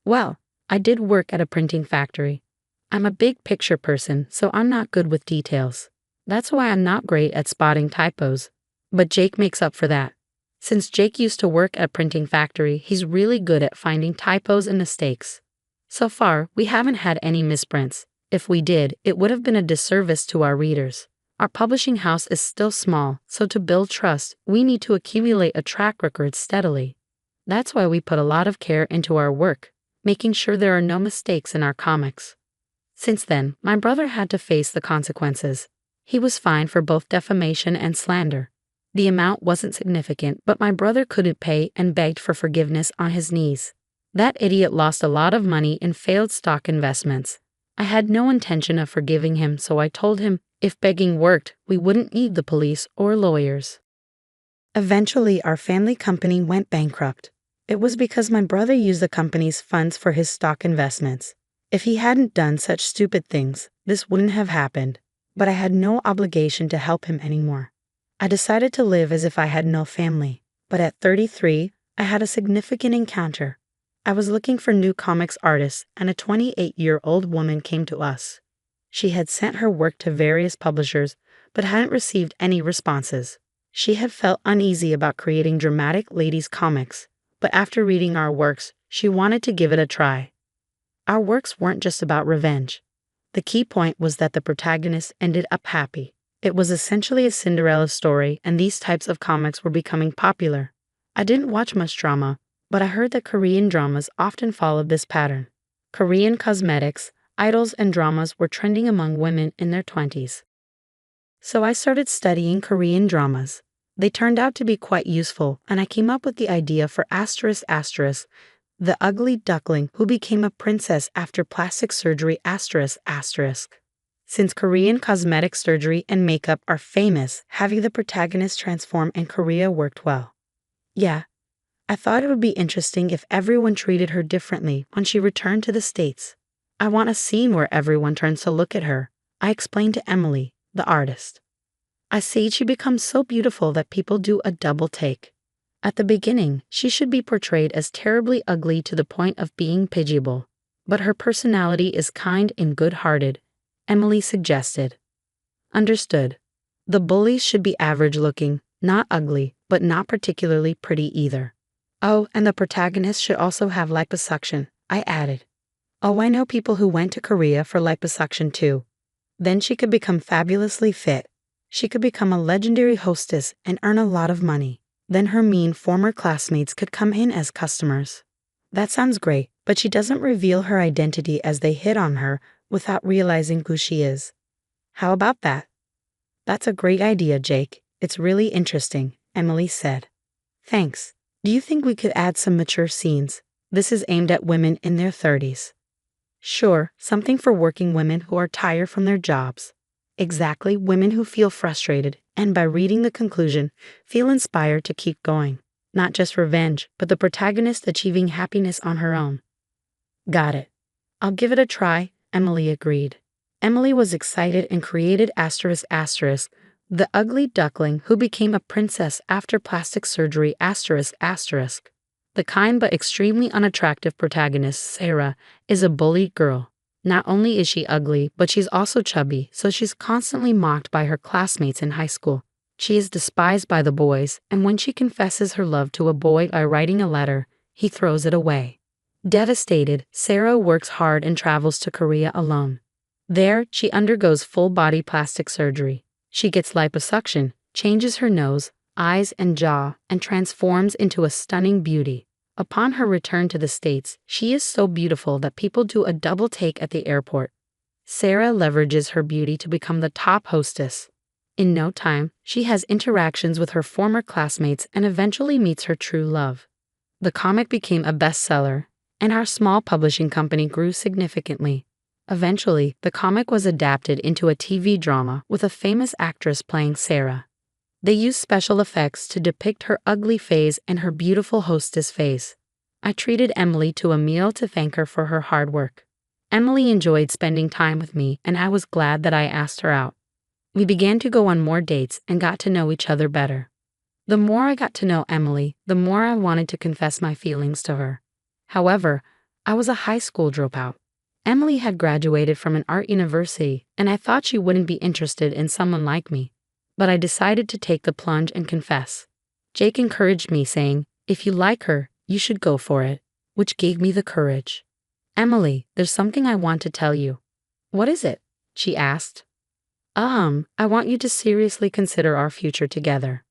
Well, I did work at a printing factory. I'm a big picture person, so I'm not good with details. That's why I'm not great at spotting typos. But Jake makes up for that. Since Jake used to work at a printing factory, he's really good at finding typos and mistakes. So far, we haven't had any misprints. If we did, it would have been a disservice to our readers. Our publishing house is still small, so to build trust, we need to accumulate a track record steadily. That's why we put a lot of care into our work, making sure there are no mistakes in our comics. Since then, my brother had to face the consequences. He was fined for both defamation and slander. The amount wasn't significant, but my brother couldn't pay and begged for forgiveness on his knees. That idiot lost a lot of money in failed stock investments. I had no intention of forgiving him, so I told him if begging worked, we wouldn't need the police or lawyers. Eventually, our family company went bankrupt. It was because my brother used the company's funds for his stock investments. If he hadn't done such stupid things, this wouldn't have happened. But I had no obligation to help him anymore. I decided to live as if I had no family. But at 33, I had a significant encounter. I was looking for new comics artists, and a 28-year-old woman came to us. She had sent her work to various publishers, but hadn't received any responses. She had felt uneasy about creating dramatic ladies' comics, but after reading our works, she wanted to give it a try. Our works weren't just about revenge. The key point was that the protagonist ended up happy. It was essentially a Cinderella story, and these types of comics were becoming popular. I didn't watch much drama, but I heard that Korean dramas often followed this pattern. Korean cosmetics, idols, and dramas were trending among women in their 20s. So I started studying Korean dramas. They turned out to be quite useful, and I came up with the idea for ***, the ugly duckling who became a princess after plastic surgery ***. Since Korean cosmetic surgery and makeup are famous, having the protagonist transform in Korea worked well. Yeah, I thought it would be interesting if everyone treated her differently when she returned to the States. I want a scene where everyone turns to look at her, I explained to Emily, the artist. I see she becomes so beautiful that people do a double take. At the beginning, she should be portrayed as terribly ugly to the point of being pitiable. But her personality is kind and good-hearted, Emily suggested. Understood. The bullies should be average-looking, not ugly, but not particularly pretty either. Oh, and the protagonist should also have liposuction, I added. Oh, I know people who went to Korea for liposuction too. Then she could become fabulously fit. She could become a legendary hostess and earn a lot of money. Then her mean former classmates could come in as customers. That sounds great, but she doesn't reveal her identity as they hit on her without realizing who she is. How about that? That's a great idea, Jake. It's really interesting, Emily said. Thanks. Do you think we could add some mature scenes? This is aimed at women in their 30s. Sure, something for working women who are tired from their jobs. Exactly, women who feel frustrated, and by reading the conclusion, feel inspired to keep going. Not just revenge, but the protagonist achieving happiness on her own. Got it. I'll give it a try, Emily agreed. Emily was excited and created the ugly duckling who became a princess after plastic surgery ***. The kind but extremely unattractive protagonist, Sarah, is a bullied girl. Not only is she ugly, but she's also chubby, so she's constantly mocked by her classmates in high school. She is despised by the boys, and when she confesses her love to a boy by writing a letter, he throws it away. Devastated, Sarah works hard and travels to Korea alone. There, she undergoes full-body plastic surgery. She gets liposuction, changes her nose, eyes, and jaw, and transforms into a stunning beauty. Upon her return to the States, she is so beautiful that people do a double take at the airport. Sarah leverages her beauty to become the top hostess. In no time, she has interactions with her former classmates and eventually meets her true love. The comic became a bestseller, and our small publishing company grew significantly. Eventually, the comic was adapted into a TV drama with a famous actress playing Sarah. They used special effects to depict her ugly face and her beautiful hostess face. I treated Emily to a meal to thank her for her hard work. Emily enjoyed spending time with me, and I was glad that I asked her out. We began to go on more dates and got to know each other better. The more I got to know Emily, the more I wanted to confess my feelings to her. However, I was a high school dropout. Emily had graduated from an art university, and I thought she wouldn't be interested in someone like me. But I decided to take the plunge and confess. Jake encouraged me, saying, "If you like her, you should go for it," which gave me the courage. "Emily, there's something I want to tell you." "What is it?" she asked. I want you to seriously consider our future together."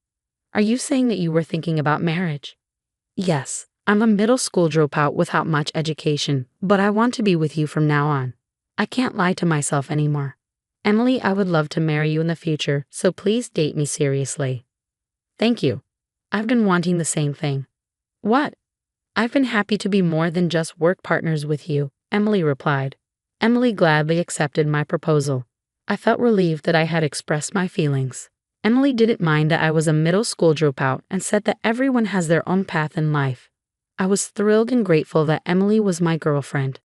"Are you saying that you were thinking about marriage?" "Yes, I'm a middle school dropout without much education, but I want to be with you from now on. I can't lie to myself anymore. Emily, I would love to marry you in the future, so please date me seriously." "Thank you. I've been wanting the same thing." "What?" "I've been happy to be more than just work partners with you," Emily replied. Emily gladly accepted my proposal. I felt relieved that I had expressed my feelings. Emily didn't mind that I was a middle school dropout and said that everyone has their own path in life. I was thrilled and grateful that Emily was my girlfriend.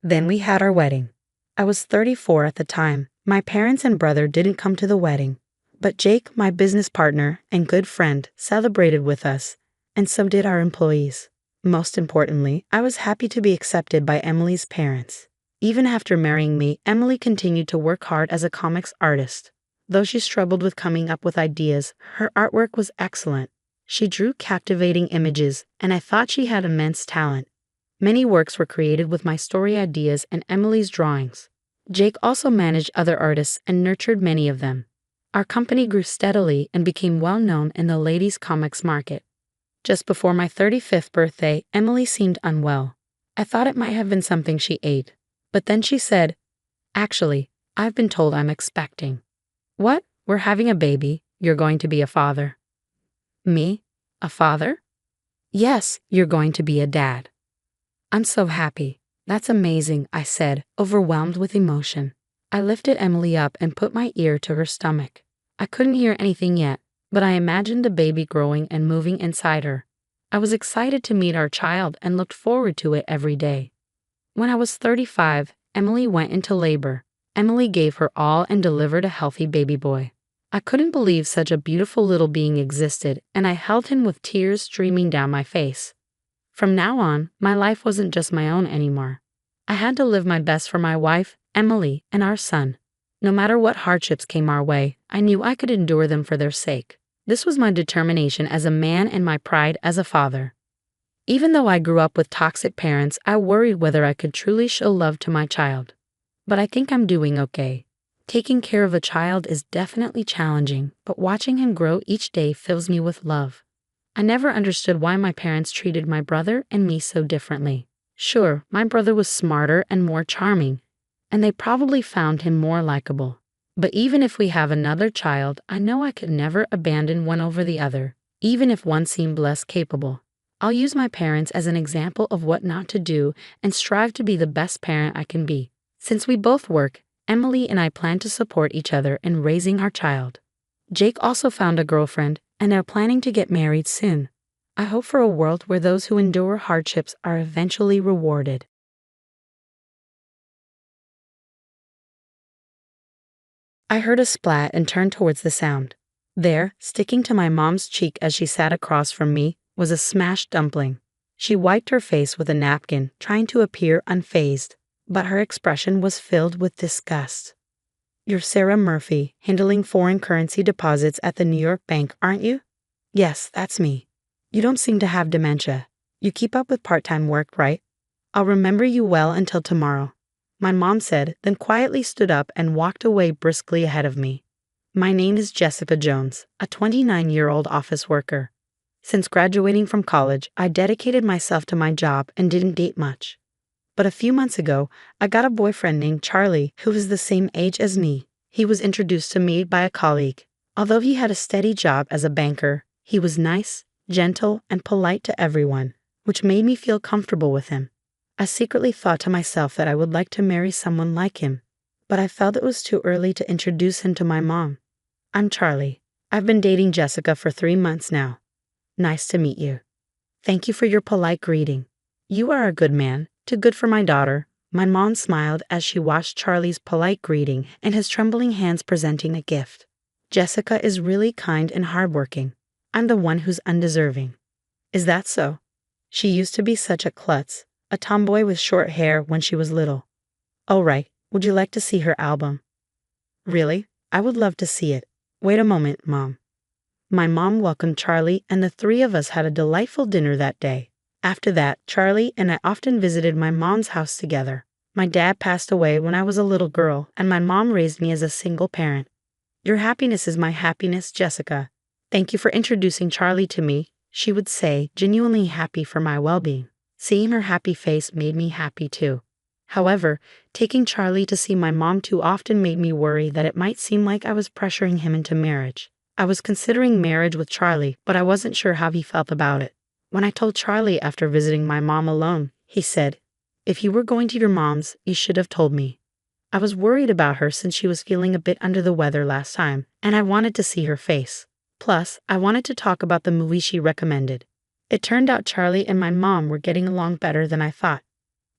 Then we had our wedding. I was 34 at the time. My parents and brother didn't come to the wedding, but Jake, my business partner and good friend, celebrated with us, and so did our employees. Most importantly, I was happy to be accepted by Emily's parents. Even after marrying me, Emily continued to work hard as a comics artist. Though she struggled with coming up with ideas, her artwork was excellent. She drew captivating images, and I thought she had immense talent. Many works were created with my story ideas and Emily's drawings. Jake also managed other artists and nurtured many of them. Our company grew steadily and became well known in the ladies' comics market. Just before my 35th birthday, Emily seemed unwell. I thought it might have been something she ate, but then she said, "Actually, I've been told I'm expecting." "What? We're having a baby. You're going to be a father." "Me? A father?" "Yes, you're going to be a dad." "I'm so happy. That's amazing," I said, overwhelmed with emotion. I lifted Emily up and put my ear to her stomach. I couldn't hear anything yet, but I imagined the baby growing and moving inside her. I was excited to meet our child and looked forward to it every day. When I was 35, Emily went into labor. Emily gave her all and delivered a healthy baby boy. I couldn't believe such a beautiful little being existed, and I held him with tears streaming down my face. From now on, my life wasn't just my own anymore. I had to live my best for my wife, Emily, and our son. No matter what hardships came our way, I knew I could endure them for their sake. This was my determination as a man and my pride as a father. Even though I grew up with toxic parents, I worried whether I could truly show love to my child. But I think I'm doing okay. Taking care of a child is definitely challenging, but watching him grow each day fills me with love. I never understood why my parents treated my brother and me so differently. Sure, my brother was smarter and more charming, and they probably found him more likable. But even if we have another child, I know I could never abandon one over the other, even if one seemed less capable. I'll use my parents as an example of what not to do and strive to be the best parent I can be. Since we both work, Emily and I plan to support each other in raising our child. Jake also found a girlfriend, and they're planning to get married soon. I hope for a world where those who endure hardships are eventually rewarded. I heard a splat and turned towards the sound. There, sticking to my mom's cheek as she sat across from me, was a smashed dumpling. She wiped her face with a napkin, trying to appear unfazed, but her expression was filled with disgust. "You're Sarah Murphy, handling foreign currency deposits at the New York bank, aren't you?" "Yes, that's me." "You don't seem to have dementia. You keep up with part-time work, right?" "I'll remember you well until tomorrow," my mom said, then quietly stood up and walked away briskly ahead of me. My name is Jessica Jones, a 29-year-old office worker. Since graduating from college, I dedicated myself to my job and didn't date much. But a few months ago, I got a boyfriend named Charlie who was the same age as me. He was introduced to me by a colleague. Although he had a steady job as a banker, he was nice, gentle, and polite to everyone, which made me feel comfortable with him. I secretly thought to myself that I would like to marry someone like him, but I felt it was too early to introduce him to my mom. "I'm Charlie. I've been dating Jessica for 3 months now." "Nice to meet you." "Thank you for your polite greeting. You are a good man, too good for my daughter." My mom smiled as she watched Charlie's polite greeting and his trembling hands presenting a gift. "Jessica is really kind and hardworking. I'm the one who's undeserving." "Is that so?" "She used to be such a klutz, a tomboy with short hair when she was little." "Oh right, would you like to see her album?" "Really? I would love to see it. Wait a moment, Mom." My mom welcomed Charlie, and the three of us had a delightful dinner that day. After that, Charlie and I often visited my mom's house together. My dad passed away when I was a little girl, and my mom raised me as a single parent. "Your happiness is my happiness, Jessica. Thank you for introducing Charlie to me," she would say, genuinely happy for my well-being. Seeing her happy face made me happy too. However, taking Charlie to see my mom too often made me worry that it might seem like I was pressuring him into marriage. I was considering marriage with Charlie, but I wasn't sure how he felt about it. When I told Charlie after visiting my mom alone, he said, "If you were going to your mom's, you should have told me." I was worried about her since she was feeling a bit under the weather last time, and I wanted to see her face. Plus, I wanted to talk about the movie she recommended. It turned out Charlie and my mom were getting along better than I thought.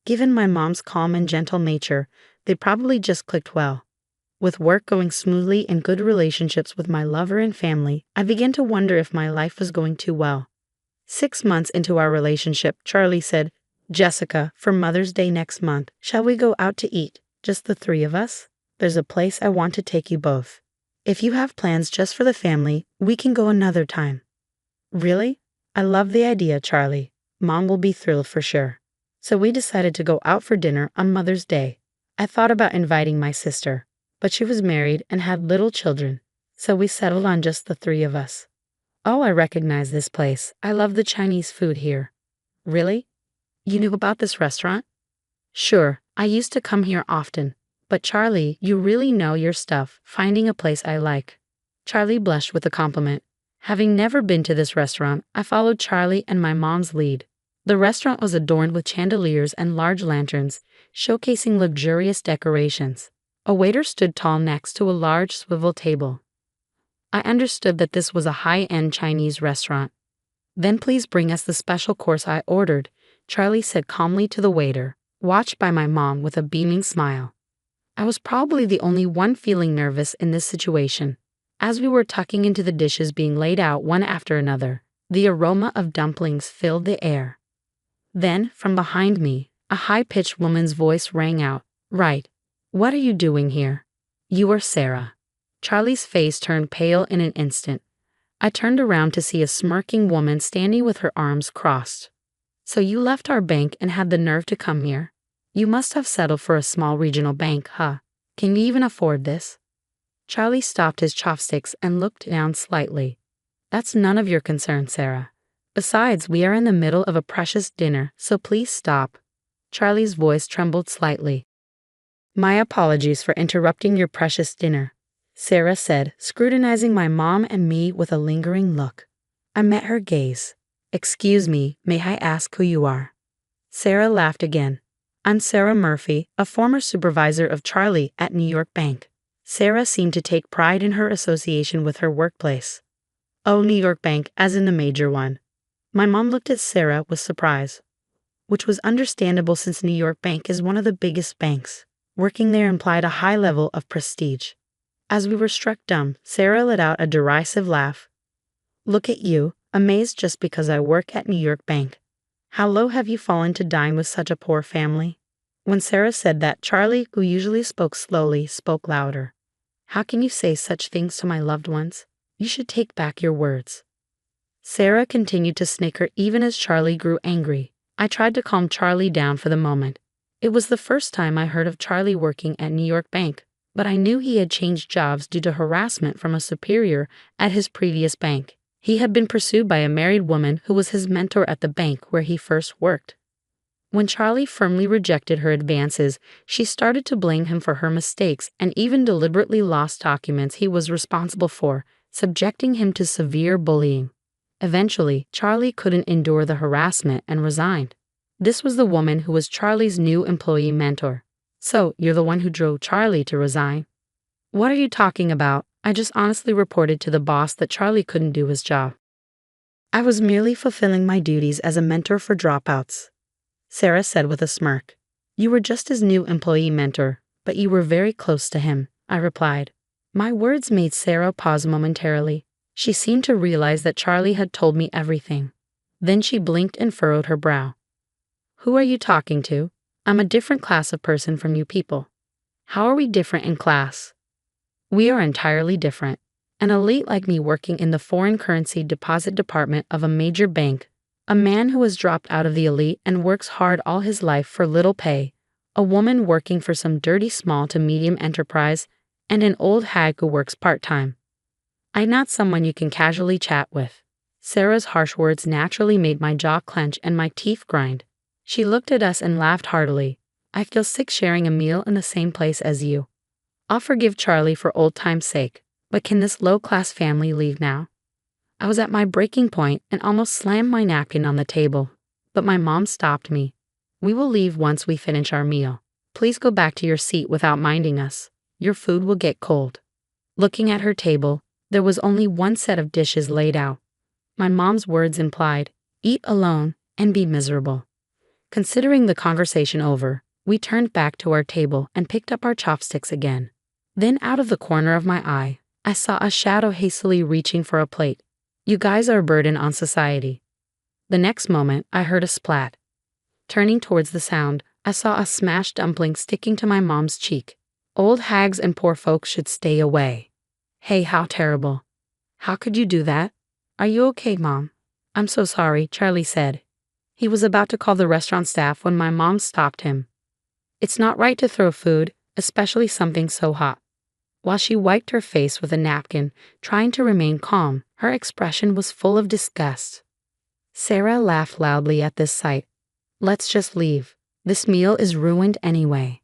Given my mom's calm and gentle nature, they probably just clicked well. With work going smoothly and good relationships with my lover and family, I began to wonder if my life was going too well. 6 months into our relationship, Charlie said, "Jessica, for Mother's Day next month, shall we go out to eat? Just the three of us? There's a place I want to take you both. If you have plans just for the family, we can go another time." "Really? I love the idea, Charlie. Mom will be thrilled for sure." So we decided to go out for dinner on Mother's Day. I thought about inviting my sister, but she was married and had little children, so we settled on just the three of us. "Oh, I recognize this place. I love the Chinese food here." "Really? You knew about this restaurant?" "Sure, I used to come here often. But Charlie, you really know your stuff, finding a place I like." Charlie blushed with the compliment. Having never been to this restaurant, I followed Charlie and my mom's lead. The restaurant was adorned with chandeliers and large lanterns, showcasing luxurious decorations. A waiter stood tall next to a large swivel table. I understood that this was a high-end Chinese restaurant. "Then please bring us the special course I ordered," Charlie said calmly to the waiter, watched by my mom with a beaming smile. I was probably the only one feeling nervous in this situation. As we were tucking into the dishes being laid out one after another, the aroma of dumplings filled the air. Then, from behind me, a high-pitched woman's voice rang out, "Right. What are you doing here? You are Sarah." Charlie's face turned pale in an instant. I turned around to see a smirking woman standing with her arms crossed. "So you left our bank and had the nerve to come here? You must have settled for a small regional bank, huh? Can you even afford this?" Charlie stopped his chopsticks and looked down slightly. "That's none of your concern, Sarah. Besides, we are in the middle of a precious dinner, so please stop." Charlie's voice trembled slightly. "My apologies for interrupting your precious dinner," Sarah said, scrutinizing my mom and me with a lingering look. I met her gaze. "Excuse me, may I ask who you are?" Sarah laughed again. "I'm Sarah Murphy, a former supervisor of Charlie at New York Bank." Sarah seemed to take pride in her association with her workplace. "Oh, New York Bank, as in the major one." My mom looked at Sarah with surprise, which was understandable since New York Bank is one of the biggest banks. Working there implied a high level of prestige. As we were struck dumb, Sarah let out a derisive laugh. Look at you, amazed just because I work at New York Bank. How low have you fallen to dine with such a poor family? When Sarah said that, Charlie, who usually spoke slowly, spoke louder. How can you say such things to my loved ones? You should take back your words. Sarah continued to snicker even as Charlie grew angry. I tried to calm Charlie down for the moment. It was the first time I heard of Charlie working at New York Bank, but I knew he had changed jobs due to harassment from a superior at his previous bank. He had been pursued by a married woman who was his mentor at the bank where he first worked. When Charlie firmly rejected her advances, she started to blame him for her mistakes and even deliberately lost documents he was responsible for, subjecting him to severe bullying. Eventually, Charlie couldn't endure the harassment and resigned. This was the woman who was Charlie's new employee mentor. So, you're the one who drove Charlie to resign? What are you talking about? I just honestly reported to the boss that Charlie couldn't do his job. I was merely fulfilling my duties as a mentor for dropouts, Sarah said with a smirk. You were just his new employee mentor, but you were very close to him, I replied. My words made Sarah pause momentarily. She seemed to realize that Charlie had told me everything. Then she blinked and furrowed her brow. Who are you talking to? I'm a different class of person from you people. How are we different in class? We are entirely different. An elite like me working in the foreign currency deposit department of a major bank, a man who has dropped out of the elite and works hard all his life for little pay, a woman working for some dirty small to medium enterprise, and an old hag who works part-time. I'm not someone you can casually chat with. Sarah's harsh words naturally made my jaw clench and my teeth grind. She looked at us and laughed heartily. I feel sick sharing a meal in the same place as you. I'll forgive Charlie for old time's sake, but can this low-class family leave now? I was at my breaking point and almost slammed my napkin on the table, but my mom stopped me. We will leave once we finish our meal. Please go back to your seat without minding us. Your food will get cold. Looking at her table, there was only one set of dishes laid out. My mom's words implied, eat alone and be miserable. Considering the conversation over, we turned back to our table and picked up our chopsticks again. Then out of the corner of my eye, I saw a shadow hastily reaching for a plate. You guys are a burden on society. The next moment, I heard a splat. Turning towards the sound, I saw a smashed dumpling sticking to my mom's cheek. Old hags and poor folks should stay away. Hey, how terrible. How could you do that? Are you okay, Mom? I'm so sorry, Charlie said. He was about to call the restaurant staff when my mom stopped him. It's not right to throw food, especially something so hot. While she wiped her face with a napkin, trying to remain calm, her expression was full of disgust. Sarah laughed loudly at this sight. Let's just leave. This meal is ruined anyway.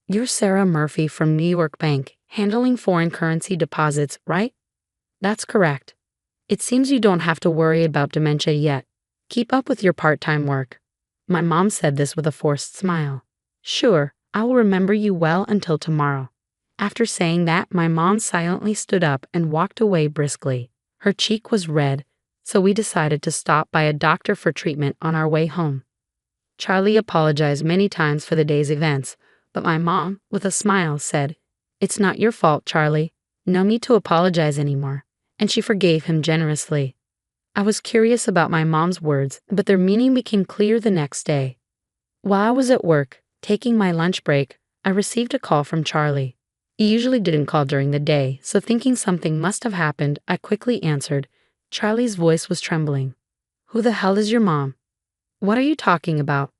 You're Sarah Murphy from New York Bank, handling foreign currency deposits, right? That's correct. It seems you don't have to worry about dementia yet. Keep up with your part-time work. My mom said this with a forced smile. Sure, I will remember you well until tomorrow. After saying that, my mom silently stood up and walked away briskly. Her cheek was red, so we decided to stop by a doctor for treatment on our way home. Charlie apologized many times for the day's events, but my mom, with a smile, said, It's not your fault, Charlie. No need to apologize anymore. And she forgave him generously. I was curious about my mom's words, but their meaning became clear the next day. While I was at work, taking my lunch break, I received a call from Charlie. He usually didn't call during the day, so thinking something must have happened, I quickly answered. Charlie's voice was trembling. Who the hell is your mom? What are you talking about?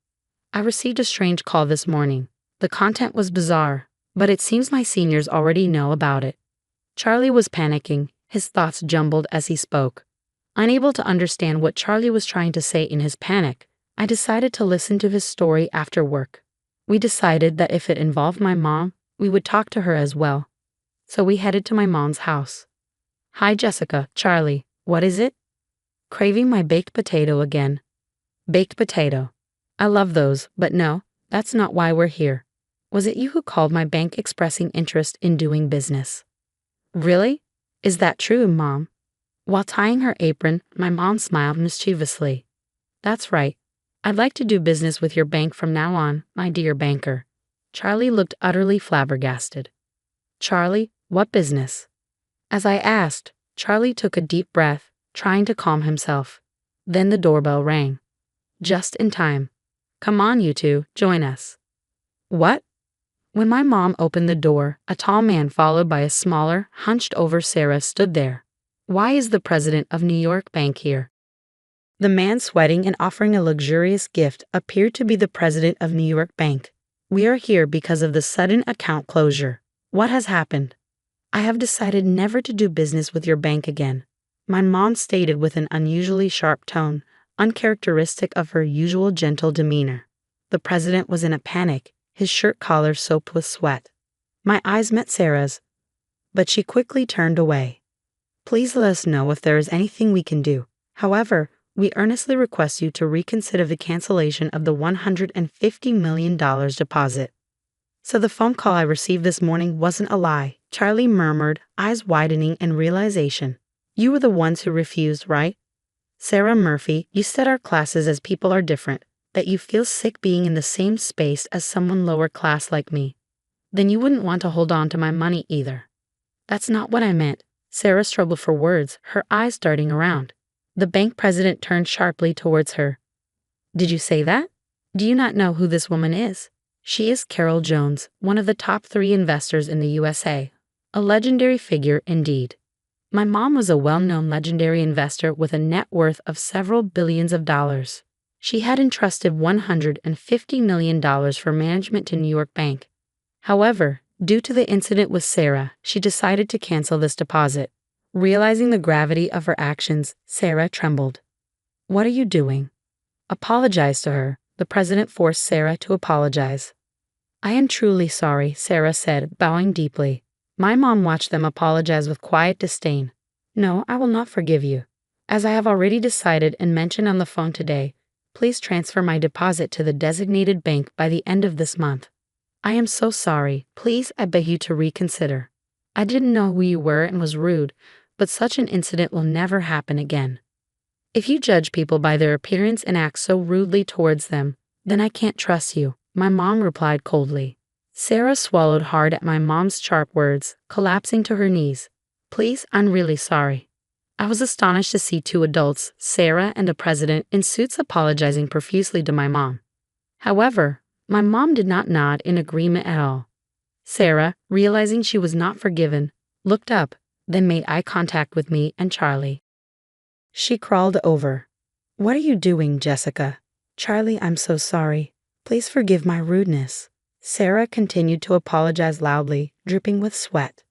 I received a strange call this morning. The content was bizarre, but it seems my seniors already know about it. Charlie was panicking, his thoughts jumbled as he spoke. Unable to understand what Charlie was trying to say in his panic, I decided to listen to his story after work. We decided that if it involved my mom, we would talk to her as well. So we headed to my mom's house. Hi Jessica, Charlie, what is it? Craving my baked potato again. Baked potato. I love those, but no, that's not why we're here. Was it you who called my bank expressing interest in doing business? Really? Is that true, Mom? While tying her apron, my mom smiled mischievously. That's right. I'd like to do business with your bank from now on, my dear banker. Charlie looked utterly flabbergasted. Charlie, What business? As I asked, Charlie took a deep breath, trying to calm himself. Then the doorbell rang. Just in time. Come on, you two, join us. What? When my mom opened the door, a tall man followed by a smaller, hunched-over Sarah stood there. Why is the president of New York Bank here? The man sweating and offering a luxurious gift appeared to be the president of New York Bank. We are here because of the sudden account closure. What has happened? I have decided never to do business with your bank again, my mom stated with an unusually sharp tone, uncharacteristic of her usual gentle demeanor. The president was in a panic, his shirt collar soaked with sweat. My eyes met Sarah's, but she quickly turned away. Please let us know if there is anything we can do. However, we earnestly request you to reconsider the cancellation of the $150 million deposit. So the phone call I received this morning wasn't a lie, Charlie murmured, eyes widening in realization. You were the ones who refused, right? Sarah Murphy, you said our classes as people are different, that you feel sick being in the same space as someone lower class like me. Then you wouldn't want to hold on to my money either. That's not what I meant. Sarah struggled for words, her eyes darting around. The bank president turned sharply towards her. Did you say that? Do you not know who this woman is? She is Carol Jones, one of the top 3 investors in the USA. A legendary figure indeed. My mom was a well-known legendary investor with a net worth of several billions of dollars. She had entrusted $150 million for management to New York Bank. However, due to the incident with Sarah, she decided to cancel this deposit. Realizing the gravity of her actions, Sarah trembled. What are you doing? Apologize to her. The president forced Sarah to apologize. I am truly sorry, Sarah said, bowing deeply. My mom watched them apologize with quiet disdain. No, I will not forgive you. As I have already decided and mentioned on the phone today, please transfer my deposit to the designated bank by the end of this month. I am so sorry. Please, I beg you to reconsider. I didn't know who you were and was rude, but such an incident will never happen again. If you judge people by their appearance and act so rudely towards them, then I can't trust you, my mom replied coldly. Sarah swallowed hard at my mom's sharp words, collapsing to her knees. Please, I'm really sorry. I was astonished to see 2 adults, Sarah and a president, in suits apologizing profusely to my mom. However, my mom did not nod in agreement at all. Sarah, realizing she was not forgiven, looked up, then made eye contact with me and Charlie. She crawled over. What are you doing, Jessica? Charlie, I'm so sorry. Please forgive my rudeness. Sarah continued to apologize loudly, dripping with sweat.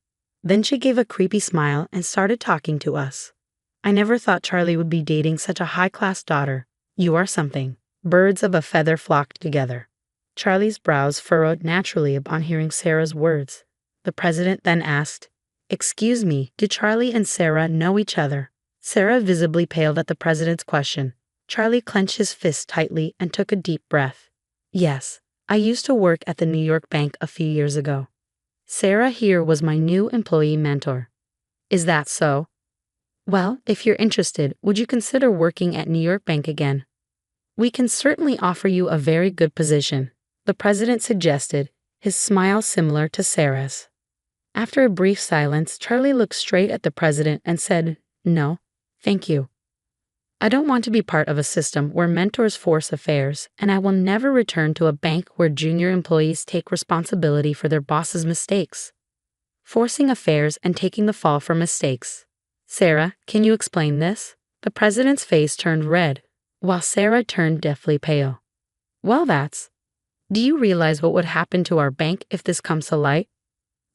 Then she gave a creepy smile and started talking to us. I never thought Charlie would be dating such a high-class daughter. You are something. Birds of a feather flocked together. Charlie's brows furrowed naturally upon hearing Sarah's words. The president then asked, Excuse me, do Charlie and Sarah know each other? Sarah visibly paled at the president's question. Charlie clenched his fist tightly and took a deep breath. Yes, I used to work at the New York Bank a few years ago. Sarah here was my new employee mentor. Is that so? Well, if you're interested, would you consider working at New York Bank again? We can certainly offer you a very good position, the president suggested, his smile similar to Sarah's. After a brief silence, Charlie looked straight at the president and said, No, thank you. I don't want to be part of a system where mentors force affairs, and I will never return to a bank where junior employees take responsibility for their boss's mistakes. Forcing affairs and taking the fall for mistakes. Sarah, can you explain this? The president's face turned red, while Sarah turned deathly pale. Well, do you realize what would happen to our bank if this comes to light?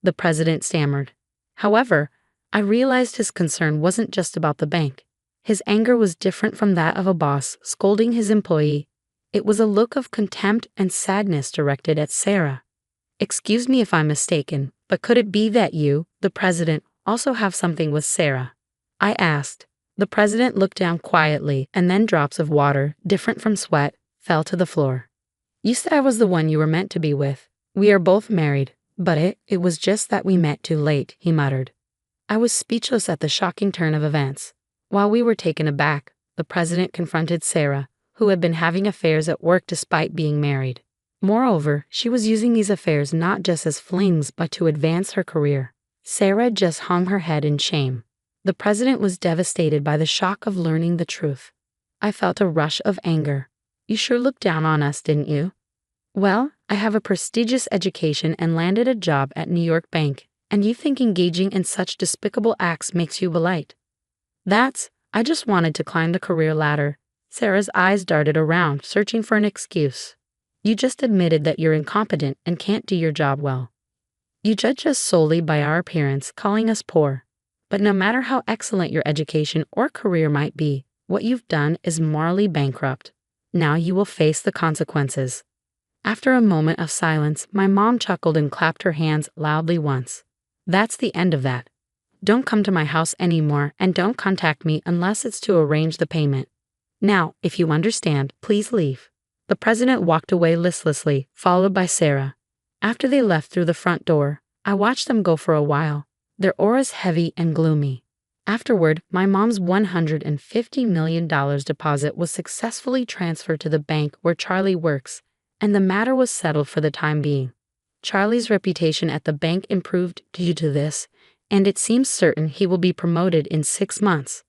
The president stammered. However, I realized his concern wasn't just about the bank. His anger was different from that of a boss scolding his employee. It was a look of contempt and sadness directed at Sarah. Excuse me if I'm mistaken, but could it be that you, the president, also have something with Sarah? I asked. The president looked down quietly, and then drops of water, different from sweat, fell to the floor. You said I was the one you were meant to be with. We are both married, but it was just that we met too late, he muttered. I was speechless at the shocking turn of events. While we were taken aback, the president confronted Sarah, who had been having affairs at work despite being married. Moreover, she was using these affairs not just as flings but to advance her career. Sarah just hung her head in shame. The president was devastated by the shock of learning the truth. I felt a rush of anger. You sure looked down on us, didn't you? Well, I have a prestigious education and landed a job at New York Bank, and you think engaging in such despicable acts makes you polite? I just wanted to climb the career ladder. Sarah's eyes darted around, searching for an excuse. You just admitted that you're incompetent and can't do your job well. You judge us solely by our appearance, calling us poor. But no matter how excellent your education or career might be, what you've done is morally bankrupt. Now you will face the consequences. After a moment of silence, my mom chuckled and clapped her hands loudly once. That's the end of that. Don't come to my house anymore and don't contact me unless it's to arrange the payment. Now, if you understand, please leave. The president walked away listlessly, followed by Sarah. After they left through the front door, I watched them go for a while, their auras heavy and gloomy. Afterward, my mom's $150 million deposit was successfully transferred to the bank where Charlie works, and the matter was settled for the time being. Charlie's reputation at the bank improved due to this, and it seems certain he will be promoted in 6 months.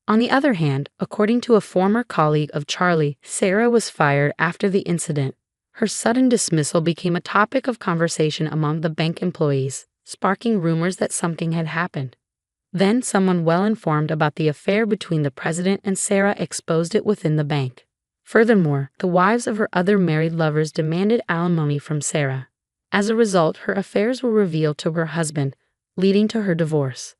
On the other hand, according to a former colleague of Charlie, Sarah was fired after the incident. Her sudden dismissal became a topic of conversation among the bank employees, sparking rumors that something had happened. Then someone well informed about the affair between the president and Sarah exposed it within the bank. Furthermore, the wives of her other married lovers demanded alimony from Sarah. As a result, her affairs were revealed to her husband, leading to her divorce.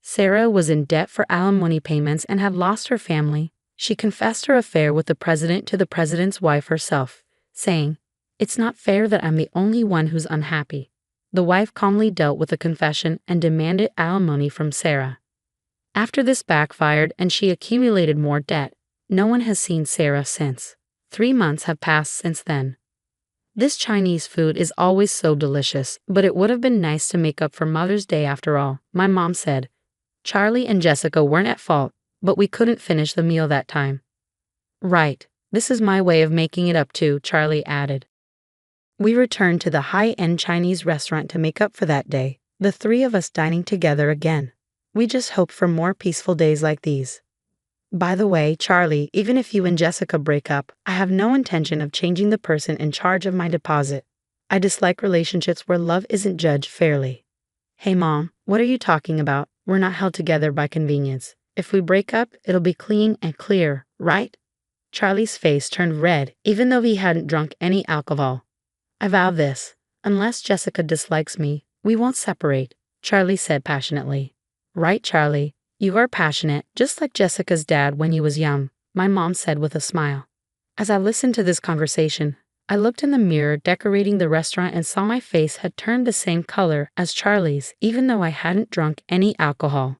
Sarah was in debt for alimony payments and had lost her family. She confessed her affair with the president to the president's wife herself, saying, "It's not fair that I'm the only one who's unhappy." The wife calmly dealt with the confession and demanded alimony from Sarah. After this backfired and she accumulated more debt, no one has seen Sarah since. 3 months have passed since then. This Chinese food is always so delicious, but it would have been nice to make up for Mother's Day after all, my mom said. Charlie and Jessica weren't at fault, but we couldn't finish the meal that time. Right, this is my way of making it up too, Charlie added. We returned to the high-end Chinese restaurant to make up for that day, the 3 of us dining together again. We just hope for more peaceful days like these. By the way, Charlie, even if you and Jessica break up, I have no intention of changing the person in charge of my deposit. I dislike relationships where love isn't judged fairly. Hey Mom, what are you talking about? We're not held together by convenience. If we break up, it'll be clean and clear, right? Charlie's face turned red, even though he hadn't drunk any alcohol. I vow this. Unless Jessica dislikes me, we won't separate, Charlie said passionately. Right, Charlie. You are passionate, just like Jessica's dad when you was young, my mom said with a smile. As I listened to this conversation, I looked in the mirror decorating the restaurant and saw my face had turned the same color as Charlie's, even though I hadn't drunk any alcohol.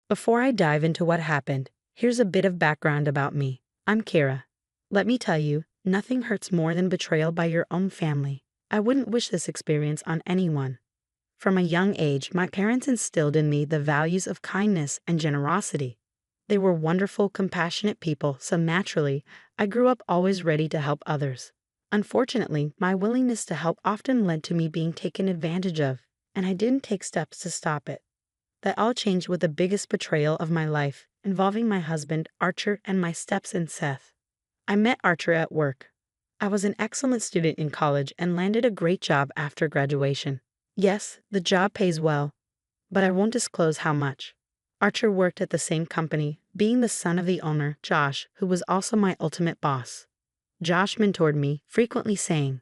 Before I dive into what happened, here's a bit of background about me. I'm Kira. Let me tell you, nothing hurts more than betrayal by your own family. I wouldn't wish this experience on anyone. From a young age, my parents instilled in me the values of kindness and generosity. They were wonderful, compassionate people, so naturally, I grew up always ready to help others. Unfortunately, my willingness to help often led to me being taken advantage of, and I didn't take steps to stop it. That all changed with the biggest betrayal of my life, involving my husband, Archer, and my stepson, Seth. I met Archer at work. I was an excellent student in college and landed a great job after graduation. Yes, the job pays well, but I won't disclose how much. Archer worked at the same company, being the son of the owner, Josh, who was also my ultimate boss. Josh mentored me, frequently saying,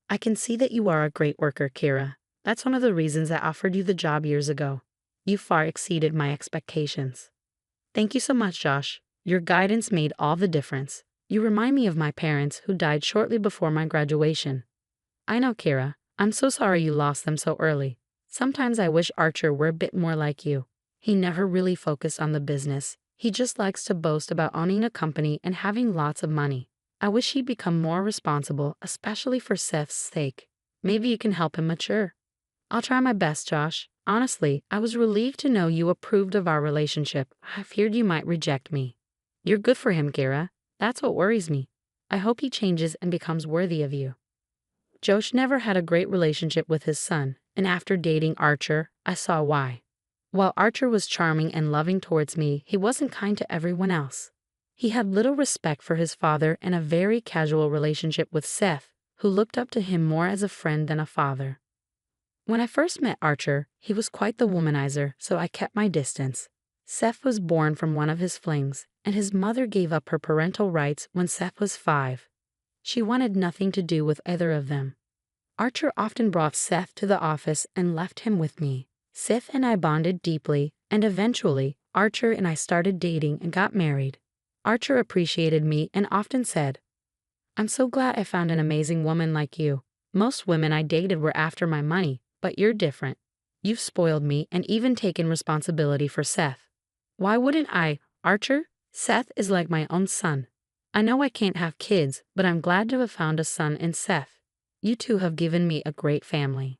"I can see that you are a great worker, Kira. That's one of the reasons I offered you the job years ago. You far exceeded my expectations." Thank you so much, Josh. Your guidance made all the difference. You remind me of my parents who died shortly before my graduation. I know, Kira. I'm so sorry you lost them so early. Sometimes I wish Archer were a bit more like you. He never really focused on the business. He just likes to boast about owning a company and having lots of money. I wish he'd become more responsible, especially for Seth's sake. Maybe you can help him mature. I'll try my best, Josh. Honestly, I was relieved to know you approved of our relationship. I feared you might reject me. You're good for him, Kira. That's what worries me. I hope he changes and becomes worthy of you. Josh never had a great relationship with his son, and after dating Archer, I saw why. While Archer was charming and loving towards me, he wasn't kind to everyone else. He had little respect for his father and a very casual relationship with Seth, who looked up to him more as a friend than a father. When I first met Archer, he was quite the womanizer, so I kept my distance. Seth was born from one of his flings, and his mother gave up her parental rights when Seth was 5. She wanted nothing to do with either of them. Archer often brought Seth to the office and left him with me. Seth and I bonded deeply, and eventually, Archer and I started dating and got married. Archer appreciated me and often said, "I'm so glad I found an amazing woman like you. Most women I dated were after my money, but you're different. You've spoiled me and even taken responsibility for Seth." Why wouldn't I, Archer? Seth is like my own son. I know I can't have kids, but I'm glad to have found a son in Seth. You two have given me a great family.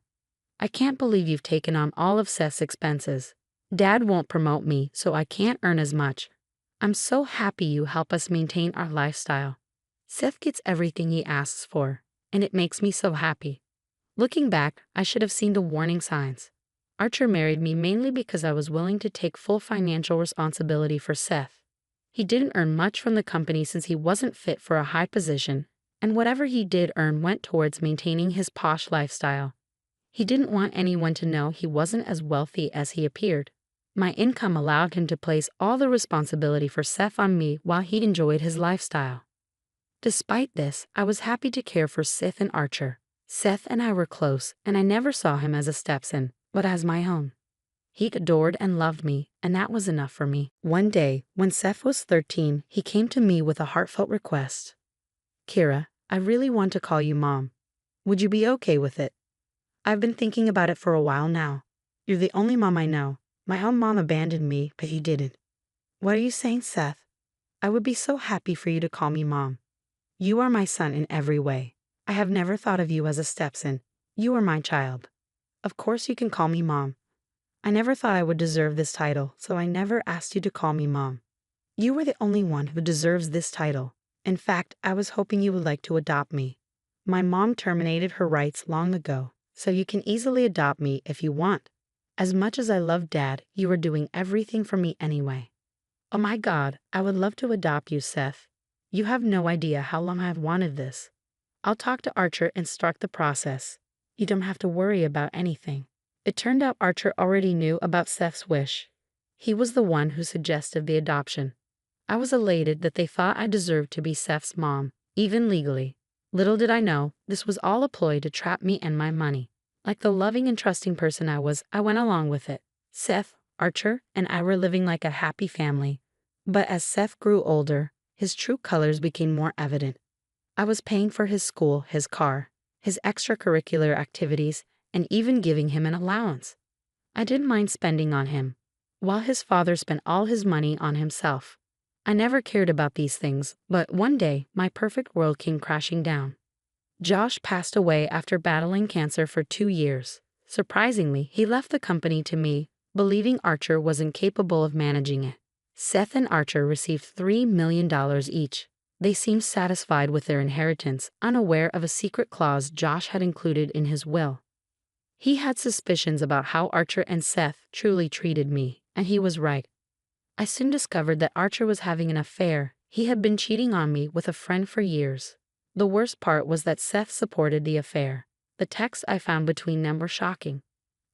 I can't believe you've taken on all of Seth's expenses. Dad won't promote me, so I can't earn as much. I'm so happy you help us maintain our lifestyle. Seth gets everything he asks for, and it makes me so happy. Looking back, I should have seen the warning signs. Archer married me mainly because I was willing to take full financial responsibility for Seth. He didn't earn much from the company since he wasn't fit for a high position, and whatever he did earn went towards maintaining his posh lifestyle. He didn't want anyone to know he wasn't as wealthy as he appeared. My income allowed him to place all the responsibility for Seth on me while he enjoyed his lifestyle. Despite this, I was happy to care for Seth and Archer. Seth and I were close, and I never saw him as a stepson, but as my own. He adored and loved me, and that was enough for me. One day, when Seth was 13, he came to me with a heartfelt request. "Kira, I really want to call you Mom. Would you be okay with it? I've been thinking about it for a while now. You're the only mom I know. My own mom abandoned me, but you didn't." "What are you saying, Seth? I would be so happy for you to call me Mom. You are my son in every way. I have never thought of you as a stepson. You are my child. Of course you can call me Mom. I never thought I would deserve this title, so I never asked you to call me Mom. You are the only one who deserves this title. In fact, I was hoping you would like to adopt me. My mom terminated her rights long ago, so you can easily adopt me if you want. As much as I love Dad, you are doing everything for me anyway. Oh my God, I would love to adopt you, Seth. You have no idea how long I've wanted this. I'll talk to Archer and start the process. You don't have to worry about anything." It turned out Archer already knew about Seth's wish. He was the one who suggested the adoption. I was elated that they thought I deserved to be Seth's mom, even legally. Little did I know, this was all a ploy to trap me and my money. Like the loving and trusting person I was, I went along with it. Seth, Archer, and I were living like a happy family. But as Seth grew older, his true colors became more evident. I was paying for his school, his car, his extracurricular activities, and even giving him an allowance. I didn't mind spending on him, while his father spent all his money on himself. I never cared about these things, but one day, my perfect world came crashing down. Josh passed away after battling cancer for 2 years. Surprisingly, he left the company to me, believing Archer was incapable of managing it. Seth and Archer received $3 million each. They seemed satisfied with their inheritance, unaware of a secret clause Josh had included in his will. He had suspicions about how Archer and Seth truly treated me, and he was right. I soon discovered that Archer was having an affair. He had been cheating on me with a friend for years. The worst part was that Seth supported the affair. The texts I found between them were shocking.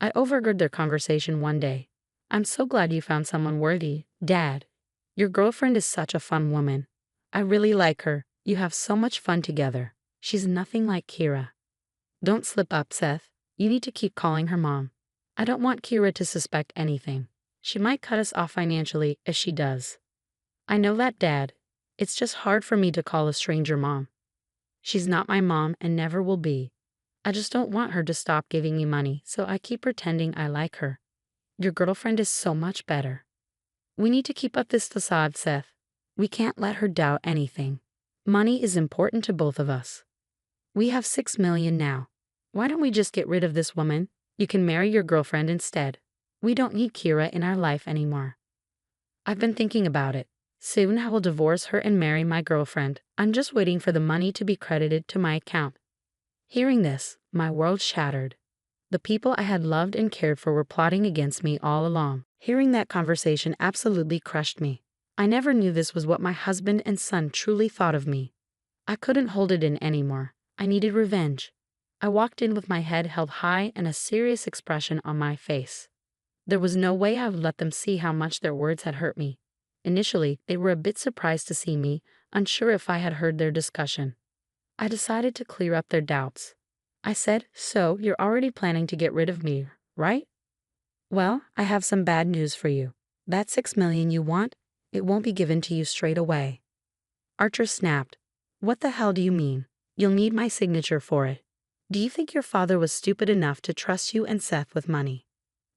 I overheard their conversation one day. "I'm so glad you found someone worthy, Dad. Your girlfriend is such a fun woman. I really like her. You have so much fun together. She's nothing like Kira. Don't slip up, Seth. You need to keep calling her Mom. I don't want Kira to suspect anything. She might cut us off financially if she does. I know that, Dad. It's just hard for me to call a stranger Mom. She's not my mom and never will be. I just don't want her to stop giving me money, so I keep pretending I like her. Your girlfriend is so much better. We need to keep up this facade, Seth. We can't let her doubt anything. Money is important to both of us. We have $6 million now. Why don't we just get rid of this woman? You can marry your girlfriend instead. We don't need Kira in our life anymore. I've been thinking about it. Soon I will divorce her and marry my girlfriend. I'm just waiting for the money to be credited to my account." Hearing this, my world shattered. The people I had loved and cared for were plotting against me all along. Hearing that conversation absolutely crushed me. I never knew this was what my husband and son truly thought of me. I couldn't hold it in anymore. I needed revenge. I walked in with my head held high and a serious expression on my face. There was no way I would let them see how much their words had hurt me. Initially, they were a bit surprised to see me, unsure if I had heard their discussion. I decided to clear up their doubts. I said, "So, you're already planning to get rid of me, right? Well, I have some bad news for you. That $6 million you want, it won't be given to you straight away." Archer snapped. "What the hell do you mean? You'll need my signature for it. Do you think your father was stupid enough to trust you and Seth with money?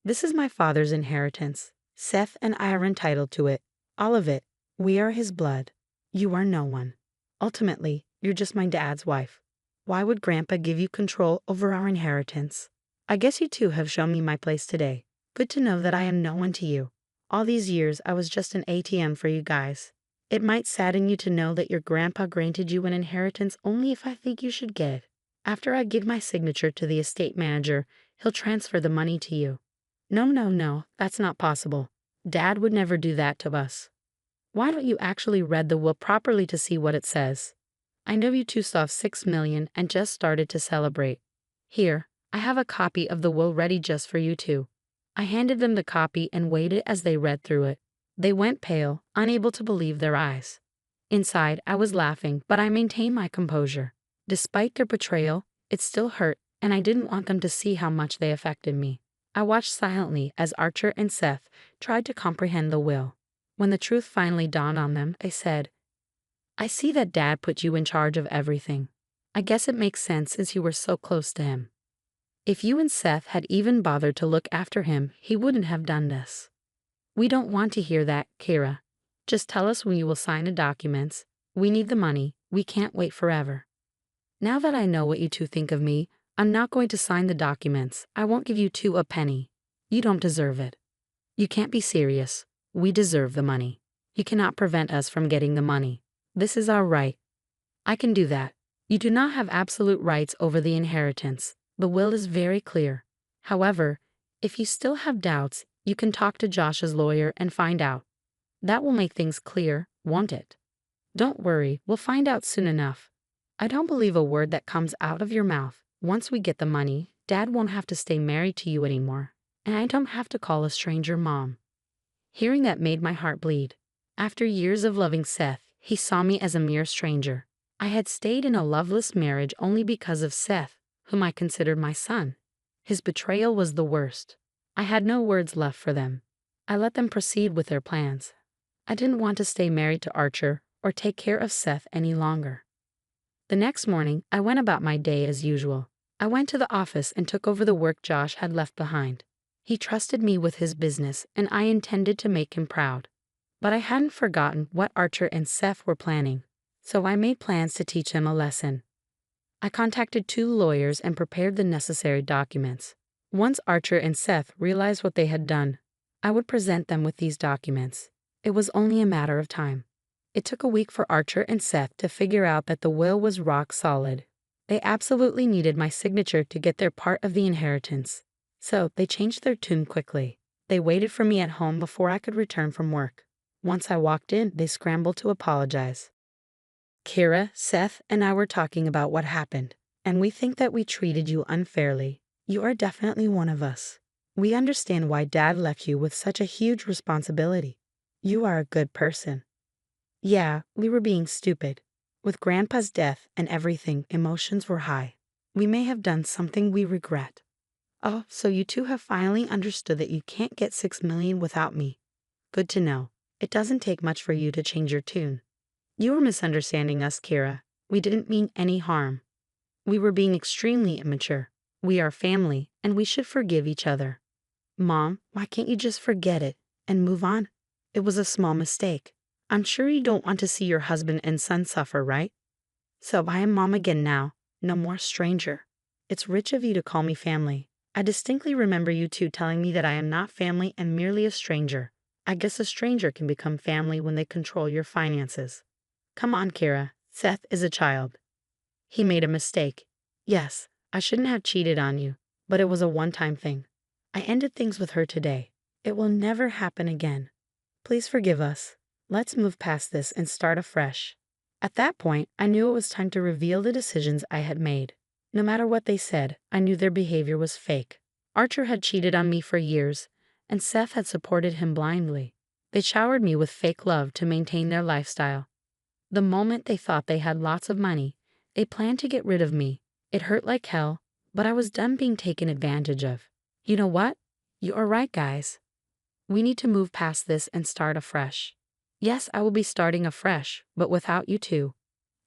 This is my father's inheritance. Seth and I are entitled to it. All of it. We are his blood. You are no one. Ultimately, you're just my dad's wife. Why would Grandpa give you control over our inheritance? I guess you two have shown me my place today. Good to know that I am no one to you. All these years, I was just an ATM for you guys. It might sadden you to know that your grandpa granted you an inheritance only if I think you should get it. After I give my signature to the estate manager, he'll transfer the money to you." No, that's not possible. Dad would never do that to us. Why don't you actually read the will properly to see what it says? I know you two saw $6 million and just started to celebrate. Here, I have a copy of the will ready just for you two. I handed them the copy and waited as they read through it. They went pale, unable to believe their eyes. Inside, I was laughing, but I maintained my composure. Despite their betrayal, it still hurt, and I didn't want them to see how much they affected me. I watched silently as Archer and Seth tried to comprehend the will. When the truth finally dawned on them, they said, "I see that Dad put you in charge of everything. I guess it makes sense since you were so close to him. If you and Seth had even bothered to look after him, he wouldn't have done this." "We don't want to hear that, Kira. Just tell us when you will sign the documents. We need the money. We can't wait forever." "Now that I know what you two think of me, I'm not going to sign the documents. I won't give you two a penny. You don't deserve it." "You can't be serious. We deserve the money. You cannot prevent us from getting the money. This is our right." "I can do that. You do not have absolute rights over the inheritance. The will is very clear. However, if you still have doubts, you can talk to Josh's lawyer and find out. That will make things clear, won't it?" "Don't worry, we'll find out soon enough. I don't believe a word that comes out of your mouth. Once we get the money, Dad won't have to stay married to you anymore, and I don't have to call a stranger Mom." Hearing that made my heart bleed. After years of loving Seth, he saw me as a mere stranger. I had stayed in a loveless marriage only because of Seth, whom I considered my son. His betrayal was the worst. I had no words left for them. I let them proceed with their plans. I didn't want to stay married to Archer or take care of Seth any longer. The next morning, I went about my day as usual. I went to the office and took over the work Josh had left behind. He trusted me with his business, and I intended to make him proud. But I hadn't forgotten what Archer and Seth were planning, so I made plans to teach them a lesson. I contacted 2 lawyers and prepared the necessary documents. Once Archer and Seth realized what they had done, I would present them with these documents. It was only a matter of time. It took a week for Archer and Seth to figure out that the will was rock solid. They absolutely needed my signature to get their part of the inheritance. So they changed their tune quickly. They waited for me at home before I could return from work. Once I walked in, they scrambled to apologize. "Kira, Seth, and I were talking about what happened, and we think that we treated you unfairly. You are definitely one of us. We understand why Dad left you with such a huge responsibility. You are a good person. Yeah, we were being stupid. With Grandpa's death and everything, emotions were high. We may have done something we regret. Oh, so you two have finally understood that you can't get $6 million without me. Good to know. It doesn't take much for you to change your tune. You were misunderstanding us, Kira. We didn't mean any harm. We were being extremely immature. We are family, and we should forgive each other. Mom, why can't you just forget it and move on? It was a small mistake. I'm sure you don't want to see your husband and son suffer, right? So I am Mom again now, no more stranger. It's rich of you to call me family. I distinctly remember you two telling me that I am not family and merely a stranger. I guess a stranger can become family when they control your finances. Come on, Kira. Seth is a child. He made a mistake. Yes, I shouldn't have cheated on you, but it was a one-time thing. I ended things with her today. It will never happen again. Please forgive us. Let's move past this and start afresh. At that point, I knew it was time to reveal the decisions I had made. No matter what they said, I knew their behavior was fake. Archer had cheated on me for years, and Seth had supported him blindly. They showered me with fake love to maintain their lifestyle. The moment they thought they had lots of money, they planned to get rid of me. It hurt like hell, but I was done being taken advantage of. You know what? You are right, guys. We need to move past this and start afresh. Yes, I will be starting afresh, but without you two.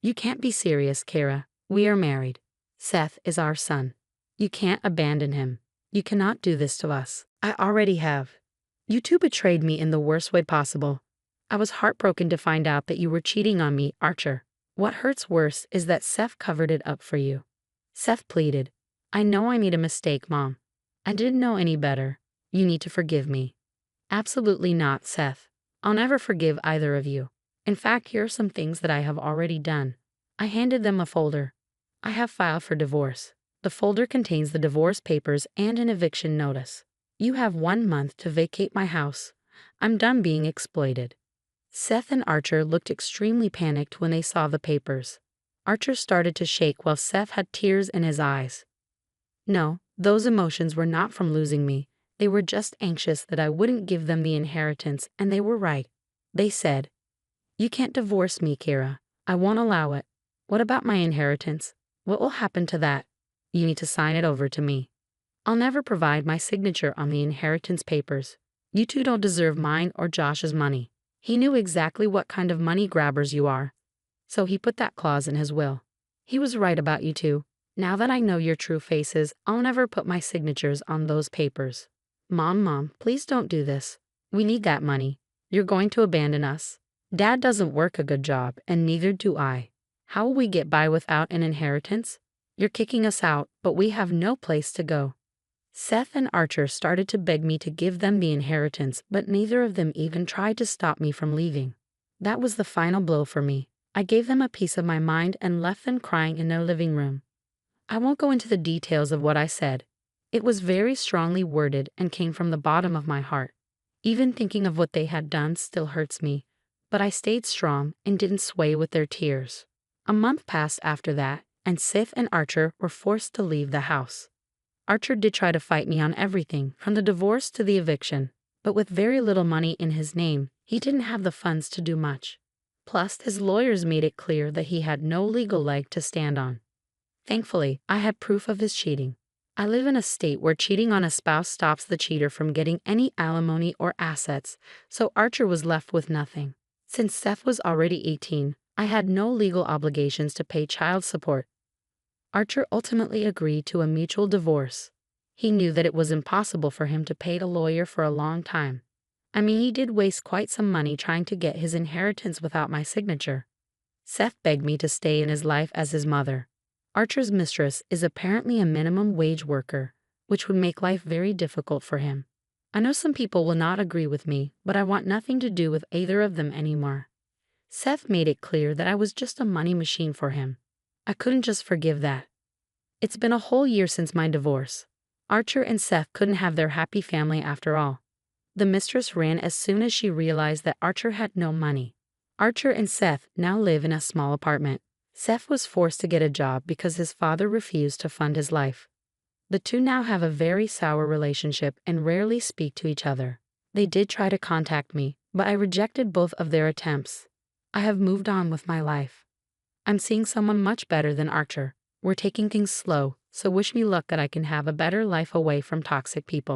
You can't be serious, Kara. We are married. Seth is our son. You can't abandon him. You cannot do this to us. I already have. You two betrayed me in the worst way possible. I was heartbroken to find out that you were cheating on me, Archer. What hurts worse is that Seth covered it up for you. Seth pleaded, I know I made a mistake, Mom. I didn't know any better. You need to forgive me. Absolutely not, Seth. I'll never forgive either of you. In fact, here are some things that I have already done. I handed them a folder. I have filed for divorce. The folder contains the divorce papers and an eviction notice. You have 1 month to vacate my house. I'm done being exploited. Seth and Archer looked extremely panicked when they saw the papers. Archer started to shake while Seth had tears in his eyes. No, those emotions were not from losing me. They were just anxious that I wouldn't give them the inheritance, and they were right. They said, You can't divorce me, Kara. I won't allow it. What about my inheritance? What will happen to that? You need to sign it over to me. I'll never provide my signature on the inheritance papers. You two don't deserve mine or Josh's money. He knew exactly what kind of money grabbers you are. So he put that clause in his will. He was right about you two. Now that I know your true faces, I'll never put my signatures on those papers. Mom, please don't do this. We need that money. You're going to abandon us. Dad doesn't work a good job, and neither do I. How will we get by without an inheritance? You're kicking us out, but we have no place to go. Seth and Archer started to beg me to give them the inheritance, but neither of them even tried to stop me from leaving. That was the final blow for me. I gave them a piece of my mind and left them crying in their living room. I won't go into the details of what I said. It was very strongly worded and came from the bottom of my heart. Even thinking of what they had done still hurts me, but I stayed strong and didn't sway with their tears. A month passed after that, and Seth and Archer were forced to leave the house. Archer did try to fight me on everything, from the divorce to the eviction, but with very little money in his name, he didn't have the funds to do much. Plus, his lawyers made it clear that he had no legal leg to stand on. Thankfully, I had proof of his cheating. I live in a state where cheating on a spouse stops the cheater from getting any alimony or assets, so Archer was left with nothing. Since Seth was already 18, I had no legal obligations to pay child support. Archer ultimately agreed to a mutual divorce. He knew that it was impossible for him to pay a lawyer for a long time. I mean, he did waste quite some money trying to get his inheritance without my signature. Seth begged me to stay in his life as his mother. Archer's mistress is apparently a minimum wage worker, which would make life very difficult for him. I know some people will not agree with me, but I want nothing to do with either of them anymore. Seth made it clear that I was just a money machine for him. I couldn't just forgive that. It's been a whole year since my divorce. Archer and Seth couldn't have their happy family after all. The mistress ran as soon as she realized that Archer had no money. Archer and Seth now live in a small apartment. Seth was forced to get a job because his father refused to fund his life. The two now have a very sour relationship and rarely speak to each other. They did try to contact me, but I rejected both of their attempts. I have moved on with my life. I'm seeing someone much better than Archer. We're taking things slow, so wish me luck that I can have a better life away from toxic people.